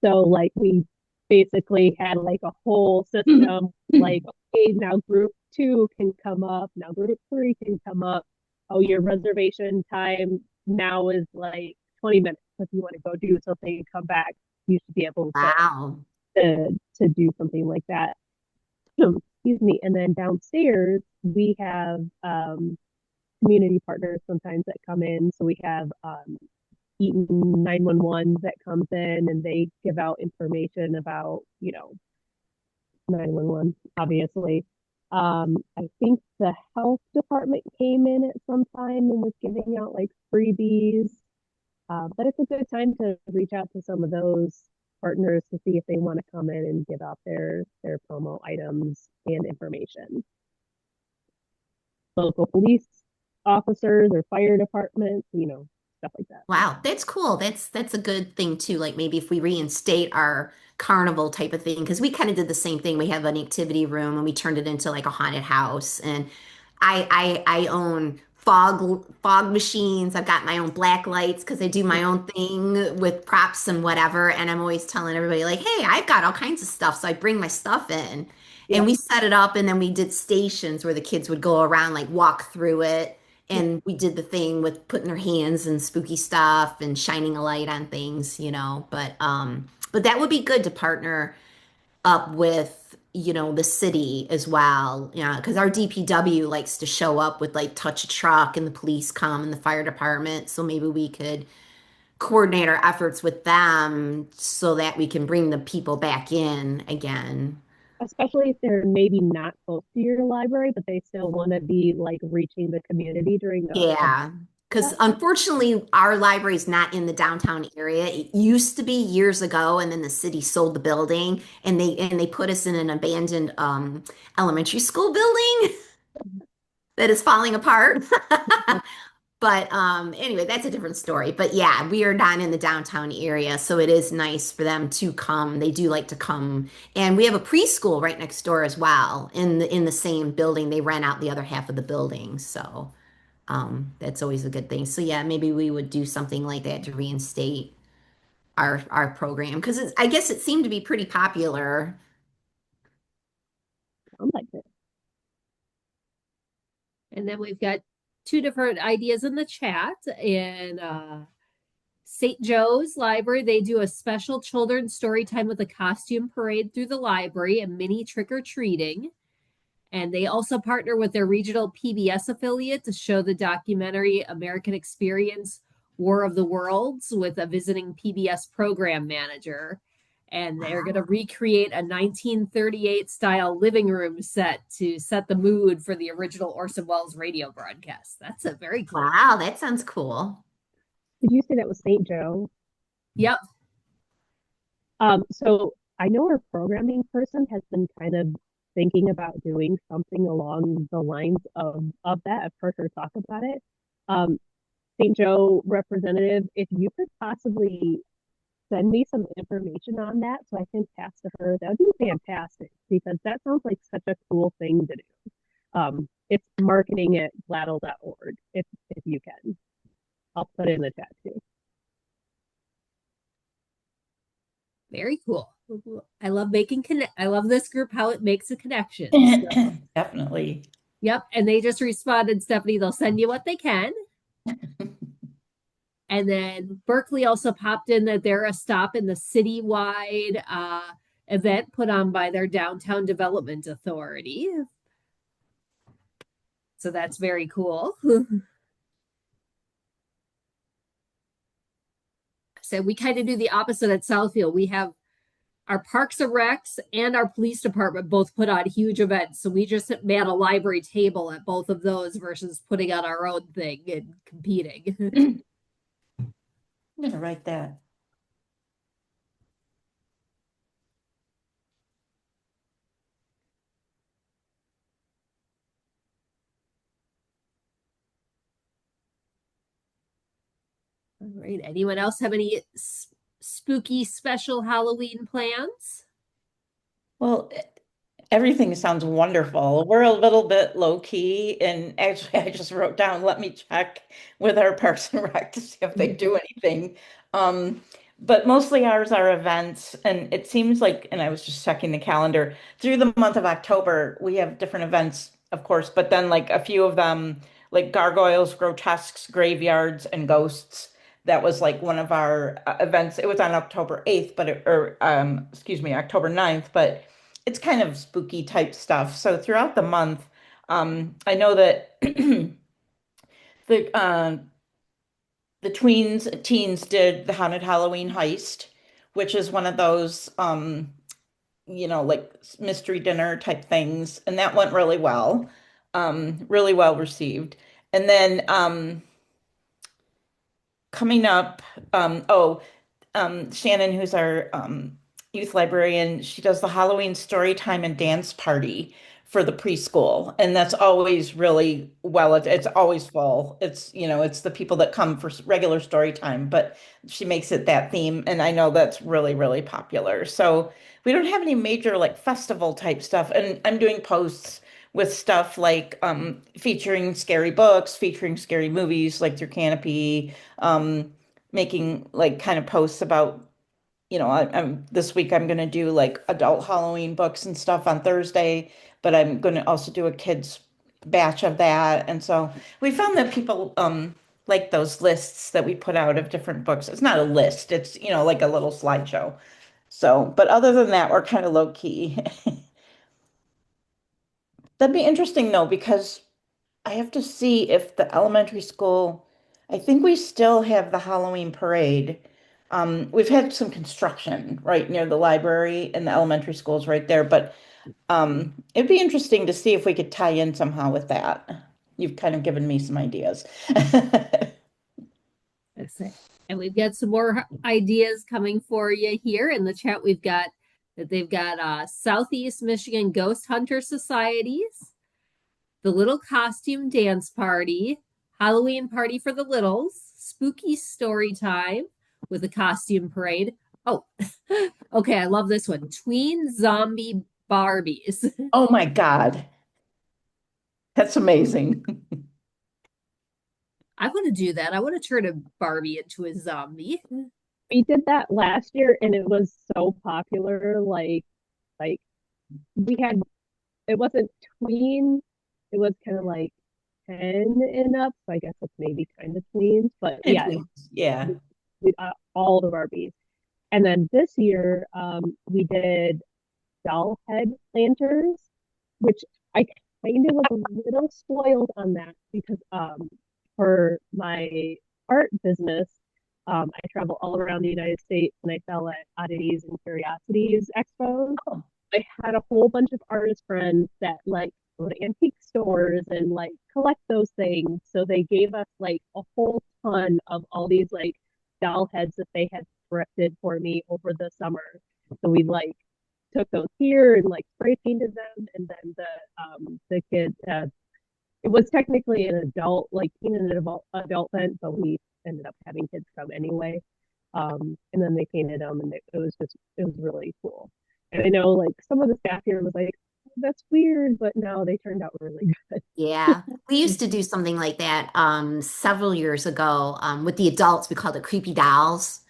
so like we basically had like a whole system, like, okay, now group two can come up, now group three can come up. Oh, your reservation time now is like 20 minutes. If you want to go do something and come back, you should be able Wow. to do something like that. Excuse me. And then downstairs we have community partners sometimes that come in. So we have Eaton 911 that comes in and they give out information about, 911, obviously. I think the health department came in at some time and was giving out like freebies. But it's a good time to reach out to some of those partners to see if they want to come in and give out their promo items and information. Local police officers or fire departments, stuff like that. Wow, that's cool. That's a good thing too. Like maybe if we reinstate our carnival type of thing, because we kind of did the same thing. We have an activity room and we turned it into like a haunted house. And I own fog machines. I've got my own black lights because I do my own thing with props and whatever. And I'm always telling everybody like, hey, I've got all kinds of stuff. So I bring my stuff in. Yeah. And we set it up and then we did stations where the kids would go around, like walk through it. And we did the thing with putting their hands in spooky stuff and shining a light on things, but that would be good to partner up with, the city as well. Yeah, because our DPW likes to show up with like touch a truck and the police come and the fire department. So maybe we could coordinate our efforts with them so that we can bring the people back in again. Especially if they're maybe not close to your library, but they still want to be like reaching the community during Yeah, because unfortunately, our library is not in the downtown area. It used to be years ago, and then the city sold the building, and they put us in an abandoned elementary school building that is falling apart. But anyway, that's a different story. But yeah, we are not in the downtown area, so it is nice for them to come. They do like to come, and we have a preschool right next door as well in the same building. They rent out the other half of the building, so. That's always a good thing. So yeah, maybe we would do something like that to reinstate our program because I guess it seemed to be pretty popular. Sounds like it. And then we've got two different ideas in the chat. And St. Joe's Library, they do a special children's story time with a costume parade through the library and mini trick or treating. And they also partner with their regional PBS affiliate to show the documentary American Experience War of the Worlds with a visiting PBS program manager. And they're going to recreate a 1938 style living room set to set the mood for the original Orson Welles radio broadcast. That's a very cool. Wow, that sounds cool. Did you say that was St. Joe? Yep. So I know our programming person has been kind of thinking about doing something along the lines of that. I've heard her talk about it. St. Joe representative, if you could possibly send me some information on that so I can pass to her, that would be fantastic because that sounds like such a cool thing to do. It's marketing at gladdle.org if you can. I'll put it in the chat too. Very cool. I love I love this group, how it makes a connection. So, Definitely. yep. And they just responded, Stephanie, they'll send you what they can. And then Berkeley also popped in that they're a stop in the citywide event put on by their Downtown Development Authority. So that's very cool. So we kind of do the opposite at Southfield. We have our Parks and Recs and our police department both put on huge events. So we just man a library table at both of those versus putting on our own thing and competing. I'm gonna write that. All right. Anyone else have any spooky special Halloween plans? Well, everything sounds wonderful. We're a little bit low key, and actually, I just wrote down, let me check with our Parks and Rec to see if they do anything. Um, but mostly ours are events, and it seems like, and I was just checking the calendar, through the month of October, we have different events, of course, but then like a few of them, like gargoyles, grotesques, graveyards, and ghosts. That was like one of our events. It was on October 8th, excuse me, October 9th, but it's kind of spooky type stuff. So throughout the month, I know that the the teens did the Haunted Halloween Heist, which is one of those like mystery dinner type things, and that went really well received. And then coming up, Shannon, who's our youth librarian, she does the Halloween story time and dance party for the preschool, and that's always really well. It's always full. It's the people that come for regular story time, but she makes it that theme, and I know that's really, really popular. So we don't have any major like festival type stuff, and I'm doing posts with stuff like featuring scary books, featuring scary movies like through Canopy, making like kind of posts about, I'm this week I'm going to do like adult Halloween books and stuff on Thursday, but I'm going to also do a kids batch of that. And so we found that people like those lists that we put out of different books. It's not a list, it's, like a little slideshow. So, but other than that, we're kind of low key. That'd be interesting though, because I have to see if the elementary school, I think we still have the Halloween parade. We've had some construction right near the library and the elementary schools right there, but it'd be interesting to see if we could tie in somehow with that. You've kind of given me some ideas. That's it. And we've got some more ideas coming for you here in the chat. We've got that they've got Southeast Michigan Ghost Hunter Societies, the Little Costume Dance Party, Halloween Party for the Littles, Spooky Story Time with a costume parade. Oh, okay. I love this one. Tween Zombie Barbies. Oh my God. That's amazing. I want to do that. I want to turn a Barbie into a zombie. We did that last year and it was so popular. Like we had, it wasn't tween, it was kind of like 10 and up. So I guess it's maybe kind of tweens, but yeah, Yeah. we got all the Barbies. And then this year, we did doll head lanterns, which I kind of was a little spoiled on that because for my art business, I travel all around the United States and I sell at oddities and curiosities expos. Oh. I had a whole bunch of artist friends that like go to antique stores and like collect those things. So they gave us like a whole ton of all these like doll heads that they had thrifted for me over the summer. So we like took those here and like spray painted them, and then the kid it was technically an adult like teen and adult event, but we ended up having kids come anyway. And then they painted them, and it was really cool. And I know like some of the staff here was like, that's weird, but no, they turned out really good. Yeah, we used to do something like that several years ago with the adults. We called it Creepy Dolls,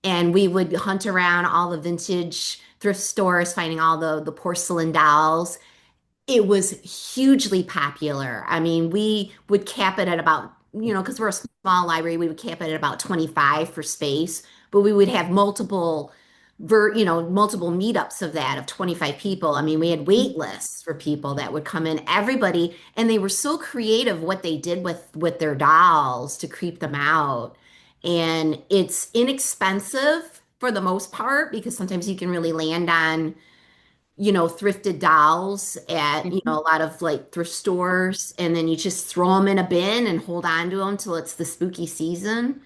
and we would hunt around all the vintage thrift stores, finding all the porcelain dolls. It was hugely popular. I mean, we would cap it at about, because we're a small library, we would cap it at about 25 for space, but we would have multiple meetups of that of 25 people. I mean, we had wait lists for people that would come in, everybody, and they were so creative what they did with their dolls to creep them out. And it's inexpensive for the most part, because sometimes you can really land on, thrifted dolls at, a lot of like thrift stores, and then you just throw them in a bin and hold on to them till it's the spooky season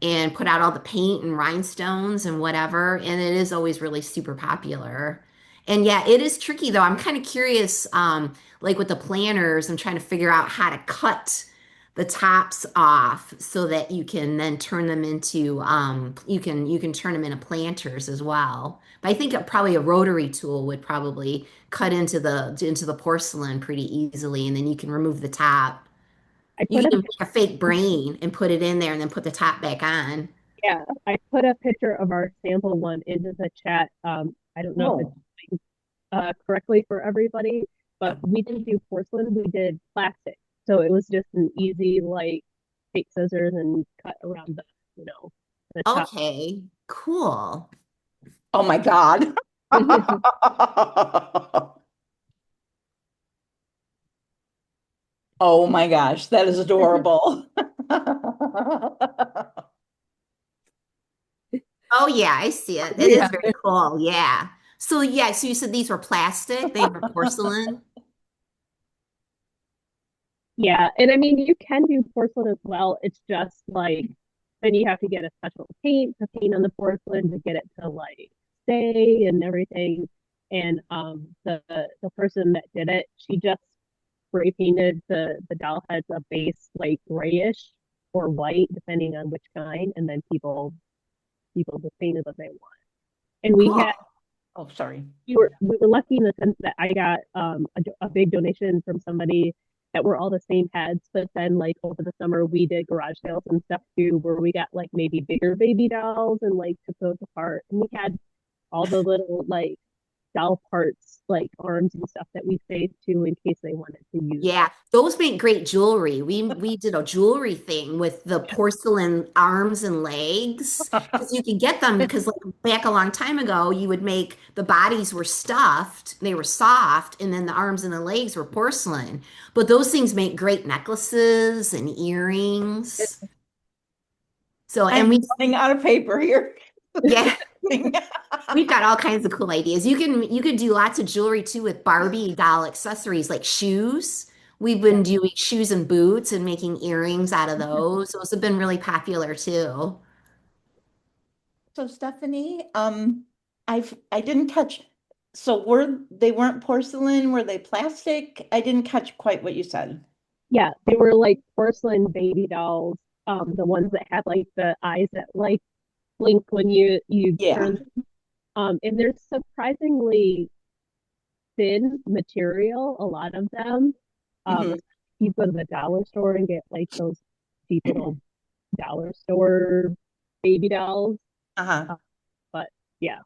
and put out all the paint and rhinestones and whatever. And it is always really super popular. And yeah, it is tricky though. I'm kind of curious, like with the planners, I'm trying to figure out how to cut the tops off so that you can then turn them into you can turn them into planters as well. But I think probably a rotary tool would probably cut into the porcelain pretty easily, and then you can remove the top. I You put can a even make a fake brain and put it in there and then put the top back on. Yeah, I put a picture of our sample one into the chat. I don't know if it's correctly for everybody, but we didn't do porcelain, we did plastic. So it was just an easy like take scissors and cut around the top. Okay, cool. Oh my God. Oh my gosh, that is adorable. Oh yeah, I see it. It is very cool. Yeah. So yeah, so you said these were plastic, they were porcelain. Yeah, and I mean you can do porcelain as well. It's just like then you have to get a special paint to paint on the porcelain to get it to like stay and everything. And the person that did it, she just spray painted the doll heads a base like grayish or white, depending on which kind, and then people just painted what they want. And Cool. Oh, sorry. we were lucky in the sense that I got a big donation from somebody that were all the same heads, but then like over the summer we did garage sales and stuff too, where we got like maybe bigger baby dolls and like took those apart, and we had all the little like doll parts, like arms and stuff that we saved too in case they wanted to use. Yeah, those make great jewelry. We did a jewelry thing with the porcelain arms and legs because you could get them because like back a long time ago, you would make the bodies were stuffed, they were soft, and then the arms and the legs were porcelain. But those things make great necklaces and earrings. So, and I'm we, running out of paper here. yeah, we've got all kinds of cool ideas. You could do lots of jewelry too with Barbie doll accessories like shoes. We've been doing shoes and boots and making earrings out of those. Those have been really popular too. So Stephanie, I didn't catch. So they weren't porcelain? Were they plastic? I didn't catch quite what you said. Yeah, they were like porcelain baby dolls, the ones that had like the eyes that like blink when you Yeah. turn them. And they're surprisingly thin material, a lot of them. Mhm. You go to the dollar store and get like those cheap little dollar store baby dolls. Uh-huh. But yeah,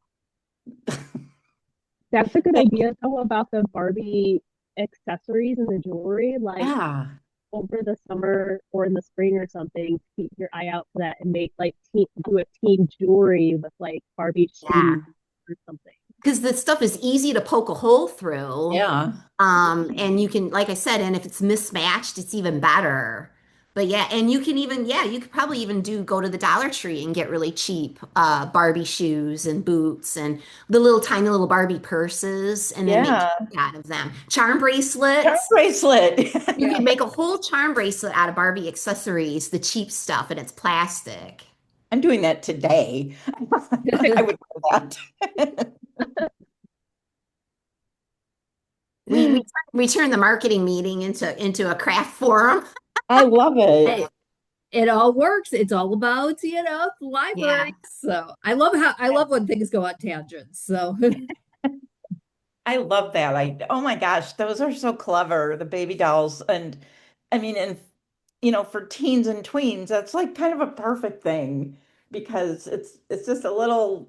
that's a good idea though about the Barbie accessories and the jewelry. Like Yeah. over the summer or in the spring or something, keep your eye out for that and make like do a team jewelry with like Barbie Yeah. shoes or something. Because the stuff is easy to poke a hole through. Yeah. And you can, like I said, and if it's mismatched, it's even better. But yeah, and you can even, yeah, you could probably even go to the Dollar Tree and get really cheap Barbie shoes and boots and the little tiny little Barbie purses and then make Yeah. jewelry out of them. Charm Charm bracelets. bracelet. You can make a whole charm bracelet out of Barbie accessories, the cheap stuff, and it's plastic. I'm doing that today. I would do that. We turn the marketing meeting into a craft forum. I love it. It all works. It's all about, the Yeah. library. So I love when things go on tangents. So I love that. Oh my gosh, those are so clever, the baby dolls. And I mean, and for teens and tweens, that's like kind of a perfect thing because it's just a little,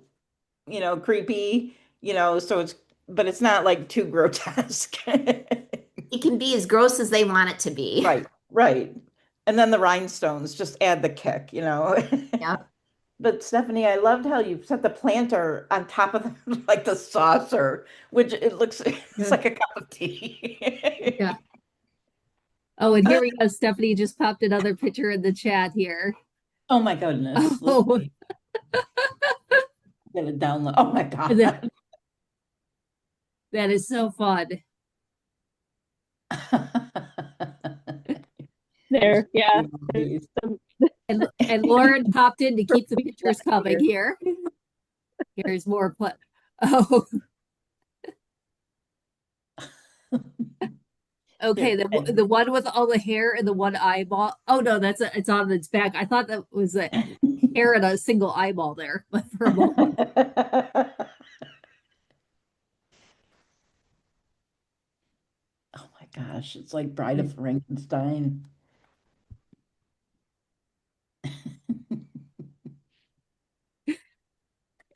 creepy, so but it's not like too grotesque. It can be as gross as they want it to be. Right, right. And then the rhinestones just add the kick. Yeah. But Stephanie, I loved how you set the planter on top of like the saucer, which it's like a cup of tea. yeah. Oh, and here we go. Stephanie just popped another picture in the chat here. Oh my goodness. Oh. Gonna download. Oh my And God. that is so fun. There, yeah. These. Some, And Lauren popped in to keep the pictures left coming here. Here's more. Oh, okay. The one with all the hair and the one eyeball. Oh no, it's on its back. I thought that was a hair and a single eyeball there, but for a moment. Oh my gosh, it's like Bride of Frankenstein.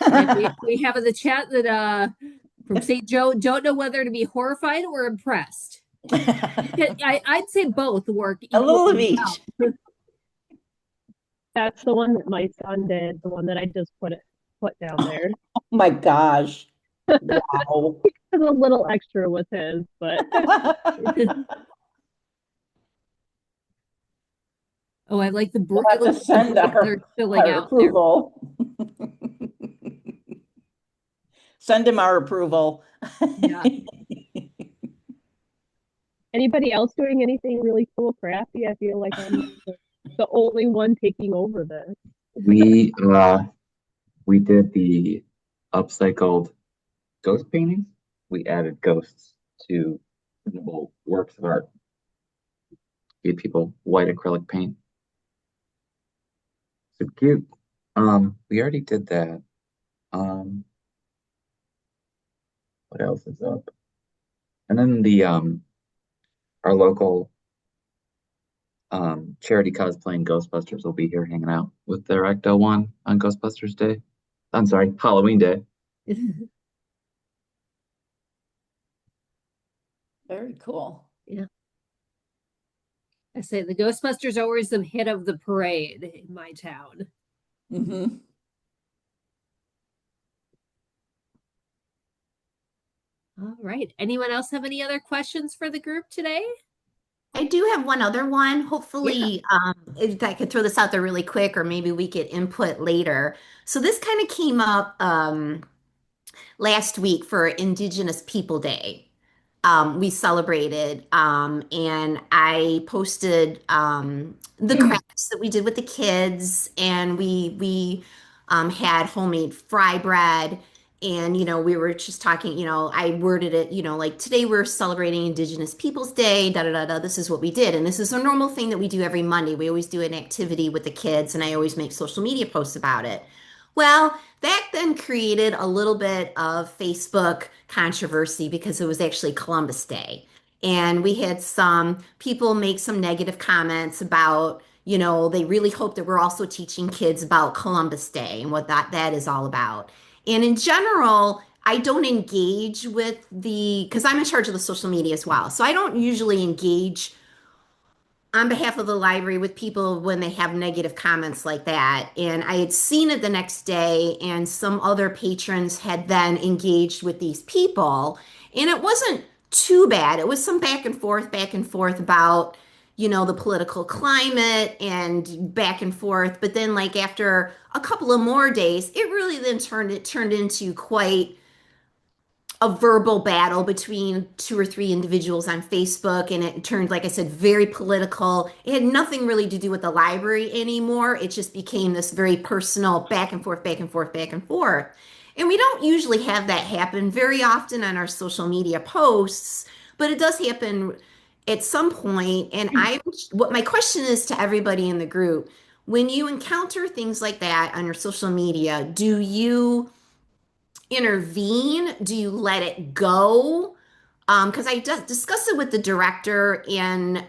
And we have in the chat that from St. Joe don't know whether to be horrified or impressed. I'd say both work A little of equally each. well. that's the one that my son did, the one that I just put down there. Oh my gosh. Wow. It's a little extra with his, but Oh, I like the We'll have to send they're filling our out there. approval. Send him our approval. Yeah. anybody else doing anything really cool crafty? I feel like I'm the only one taking over this. We did the upcycled ghost paintings. We added ghosts to printable works of art. Gave people white acrylic paint. Super cute. We already did that. What else is up? And then the our local charity cosplaying Ghostbusters will be here hanging out with their Ecto One on Ghostbusters Day. I'm sorry, Halloween Day. Very cool. I say the Ghostbusters are always the hit of the parade in my town. Mm-hmm. All right. Anyone else have any other questions for the group today? I do have one other one. Hopefully, if I could throw this out there really quick, or maybe we get input later. So this kind of came up last week for Indigenous People Day. We celebrated, and I posted the crafts that we did with the kids, and we had homemade fry bread. And, we were just talking, I worded it, like today we're celebrating Indigenous Peoples Day, da da da da. This is what we did. And this is a normal thing that we do every Monday. We always do an activity with the kids, and I always make social media posts about it. Well, that then created a little bit of Facebook controversy because it was actually Columbus Day. And we had some people make some negative comments about, they really hope that we're also teaching kids about Columbus Day and what that is all about. And in general, I don't engage with because I'm in charge of the social media as well. So I don't usually engage on behalf of the library with people when they have negative comments like that. And I had seen it the next day, and some other patrons had then engaged with these people. And it wasn't too bad. It was some back and forth about, the political climate and back and forth. But then, like, after a couple of more days, it really then turned into quite a verbal battle between two or three individuals on Facebook, and it turned, like I said, very political. It had nothing really to do with the library anymore. It just became this very personal back and forth, back and forth, back and forth. And we don't usually have that happen very often on our social media posts, but it does happen at some point. And what my question is to everybody in the group, when you encounter things like that on your social media, do you intervene? Do you let it go? Because I just discussed it with the director, and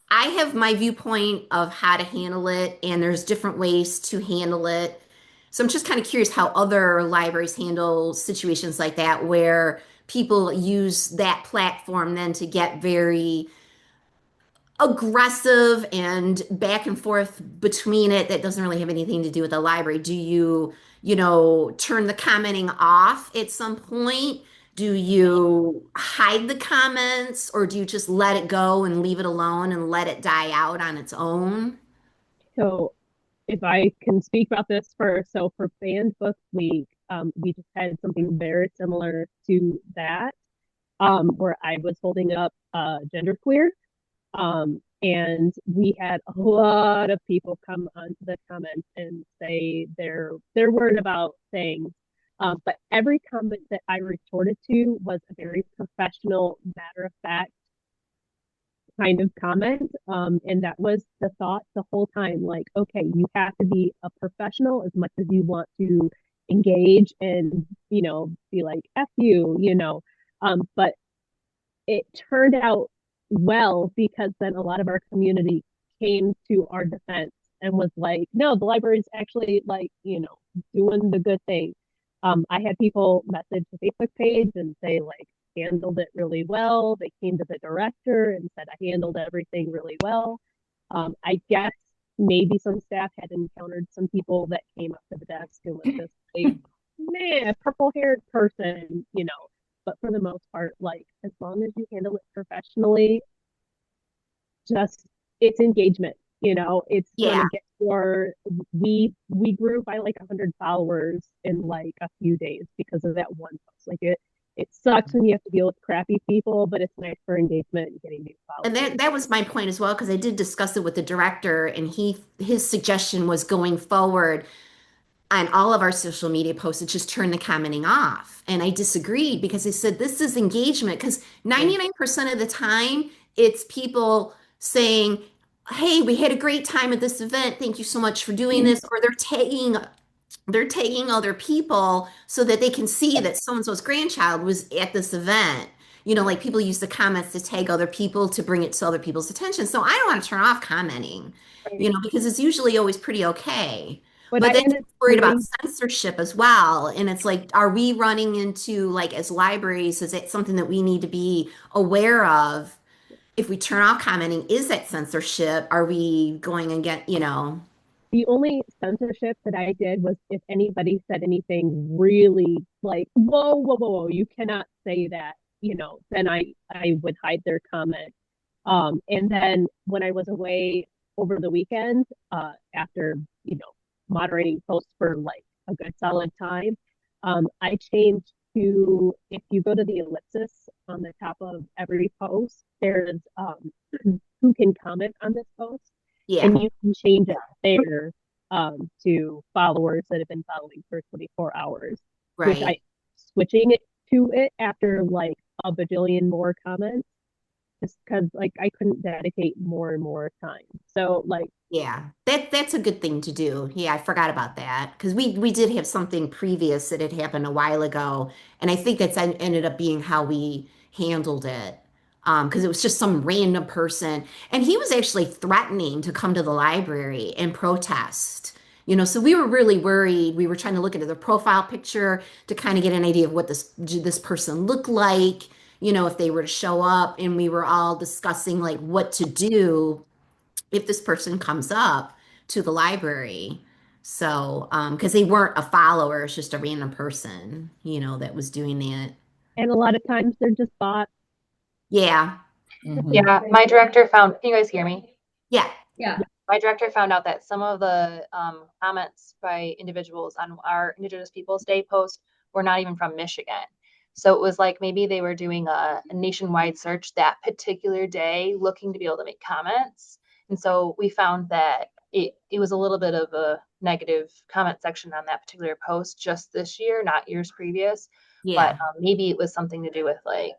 I have my viewpoint of how to handle it, and there's different ways to handle it. So I'm just kind of curious how other libraries handle situations like that, where people use that platform then to get very aggressive and back and forth between it that doesn't really have anything to do with the library. Do you, turn the commenting off at some point? Do you hide the comments, or do you just let it go and leave it alone and let it die out on its own? So if I can speak about this first, so for Banned Book Week, we just had something very similar to that, where I was holding up genderqueer. And we had a lot of people come onto the comments and say their word about things. But every comment that I retorted to was a very professional, matter of fact kind of comment. And that was the thought the whole time. Like, okay, you have to be a professional as much as you want to engage and, be like, F you, but it turned out well because then a lot of our community came to our defense and was like, no, the library is actually like, doing the good thing. I had people message the Facebook page and say like, handled it really well. They came to the director and said I handled everything really well. I guess maybe some staff had encountered some people that came up to the desk and was just like, man, purple haired person, but for the most part, like as long as you handle it professionally, just it's engagement, it's Yeah. gonna get we grew by like 100 followers in like a few days because of that one post. Like it sucks when you have to deal with crappy people, but it's nice for engagement and getting new And followers. that was my point as well, because I did discuss it with the director, and his suggestion was going forward on all of our social media posts to just turn the commenting off. And I disagreed because I said this is engagement, because 99% of the time it's people saying, hey, we had a great time at this event. Thank you so much for doing this. Or they're tagging other people so that they can see that so-and-so's grandchild was at this event. Like people use the comments to tag other people to bring it to other people's attention. So I don't want to turn off commenting, because it's usually always pretty okay. But But I then ended you're worried about doing censorship as well. And it's like, are we running into, like, as libraries, is it something that we need to be aware of? If we turn off commenting, is that censorship? Are we going again? the only censorship that I did was if anybody said anything really like, whoa, whoa, whoa, whoa, you cannot say that, then I would hide their comment. And then when I was away over the weekend, after, moderating posts for like a good solid time, I changed to if you go to the ellipsis on the top of every post, there's who can comment on this post, Yeah, and you can change it there to followers that have been following for 24 hours, which right. I switching it to it after like a bajillion more comments just because like I couldn't dedicate more and more time. So like Yeah, that's a good thing to do. Yeah, I forgot about that because we did have something previous that had happened a while ago, and I think that's ended up being how we handled it. Because it was just some random person, and he was actually threatening to come to the library and protest. So we were really worried. We were trying to look into their profile picture to kind of get an idea of what this person looked like, if they were to show up, and we were all discussing like what to do if this person comes up to the library. So, because they weren't a follower, it's just a random person, that was doing that. and a lot of times they're just bots. Yeah. Yeah, my director found, can you guys hear me? Yeah. Yeah. My director found out that some of the comments by individuals on our Indigenous Peoples Day post were not even from Michigan. So it was like maybe they were doing a nationwide search that particular day looking to be able to make comments. And so we found that it was a little bit of a negative comment section on that particular post just this year, not years previous. Yeah. But maybe it was something to do with like,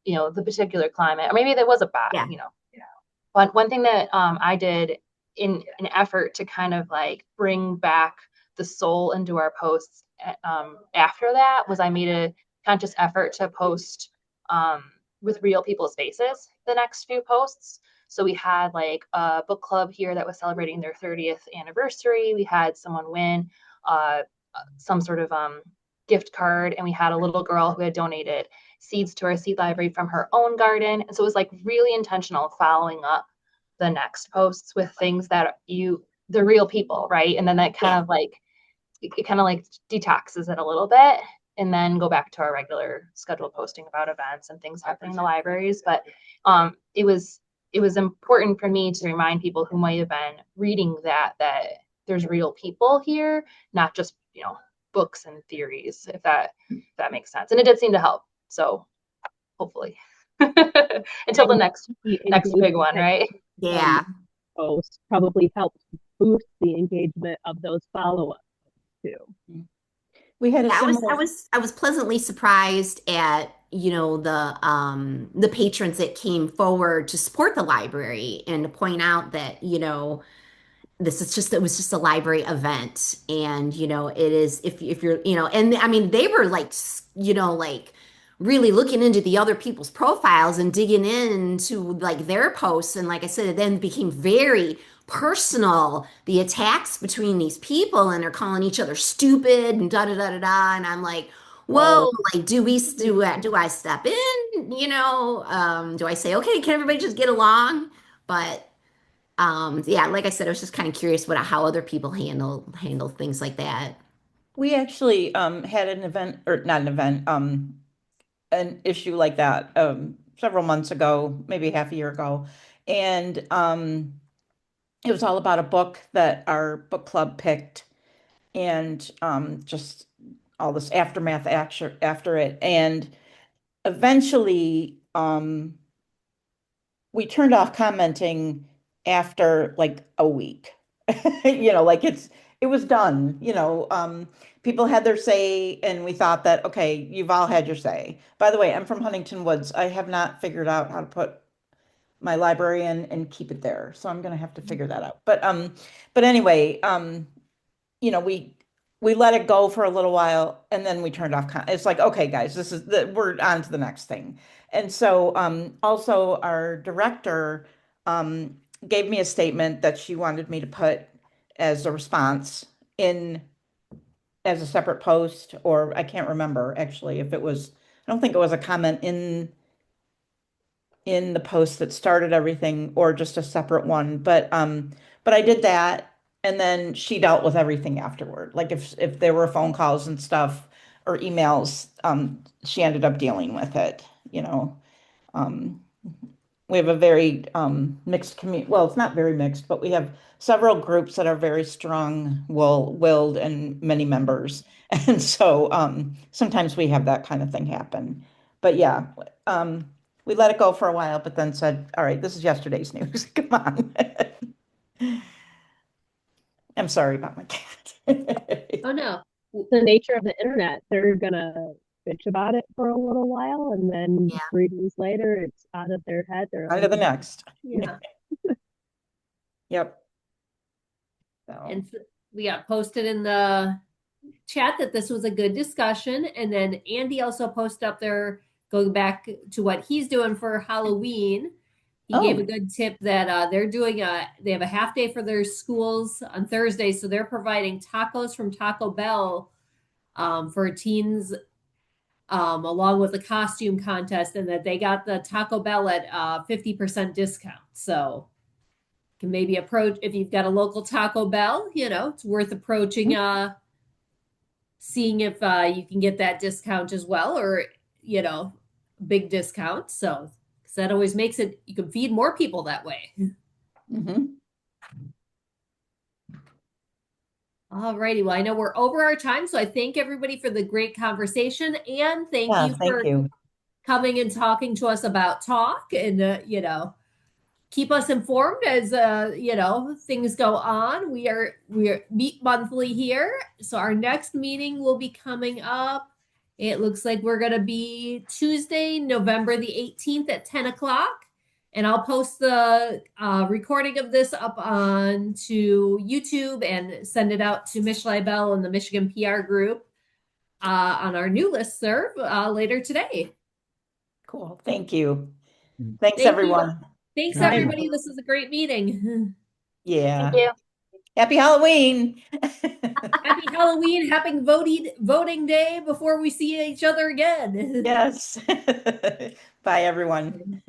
the particular climate, or maybe there was a bot, Yeah. One thing that I did in an effort to kind of like bring back the soul into our posts after that was I made a conscious effort to post with real people's faces the next few posts. So we had like a book club here that was celebrating their 30th anniversary. We had someone win some sort of gift card, and we had a little girl who had donated seeds to our seed library from her own garden. And so it was like really intentional following up the next posts with things that the real people, right? And then that kind of like, it kind of like detoxes it a little bit, and then go back to our regular scheduled posting about events and things happening in the libraries. But it was important for me to remind people who might have been reading that there's real people here, not just, books and theories, if that makes sense. And it did seem to help. So hopefully until the next big one, right? Yeah. Post probably helped boost the engagement of those follow-ups too. We had a Yeah, similar. I was pleasantly surprised at, the patrons that came forward to support the library and to point out that, it was just a library event. And, it is, if you're, and I mean, they were like, like really looking into the other people's profiles and digging into like their posts. And like I said, it then became very personal, the attacks between these people, and they're calling each other stupid and da da da da da. And I'm like, whoa, like, do I step in? Do I say, okay, can everybody just get along? But yeah, like I said, I was just kind of curious how other people handle things like that. We actually had an event, or not an event, an issue like that several months ago, maybe half a year ago. And it was all about a book that our book club picked, and just all this aftermath after it. And eventually we turned off commenting after like a week. Like it was done. People had their say, and we thought that, okay, you've all had your say. By the way, I'm from Huntington Woods. I have not figured out how to put my library in and keep it there, so I'm gonna have to figure that out. But anyway, we let it go for a little while, and then we turned off. It's like, okay, guys, we're on to the next thing. And so also our director gave me a statement that she wanted me to put as a response as a separate post, or I can't remember actually if it was, I don't think it was a comment in the post that started everything, or just a separate one. But I did that. And then she dealt with everything afterward. Like if there were phone calls and stuff or emails, she ended up dealing with it. We have a very mixed community. Well, it's not very mixed, but we have several groups that are very strong-willed and many members. And so sometimes we have that kind of thing happen. But yeah, we let it go for a while, but then said, all right, this is yesterday's news. Come on. I'm sorry about my cat. Oh no. The nature of the internet, they're gonna bitch about it for a little while, and then Yeah. 3 days later, it's out of their head. They're On to the next. Yeah. Yep. And we got posted in the chat that this was a good discussion. And then Andy also posted up there, going back to what he's doing for Halloween. He gave a good tip that they have a half day for their schools on Thursday. So they're providing tacos from Taco Bell for teens, along with the costume contest, and that they got the Taco Bell at 50% discount. So can maybe approach, if you've got a local Taco Bell, it's worth approaching, seeing if you can get that discount as well, or, big discount. So that always makes it, you can feed more people that way. Mm-hmm. All righty. Well, I know we're over our time, so I thank everybody for the great conversation, and thank you for coming and talking to us about talk, and keep us informed as things go on. We meet monthly here, so our next meeting will be coming up. It looks like we're going to be Tuesday, November the 18th at 10 o'clock. And I'll post the recording of this up onto YouTube and send it out to Mich Leibel and the Michigan PR group on our new listserv later today. Cool. Thank you. Thanks, everyone. Thanks, everybody. This is a great meeting. Yeah. Thank you. Happy Halloween. Happy Halloween. Happy voting day before we see each other again. Yes. Bye, everyone.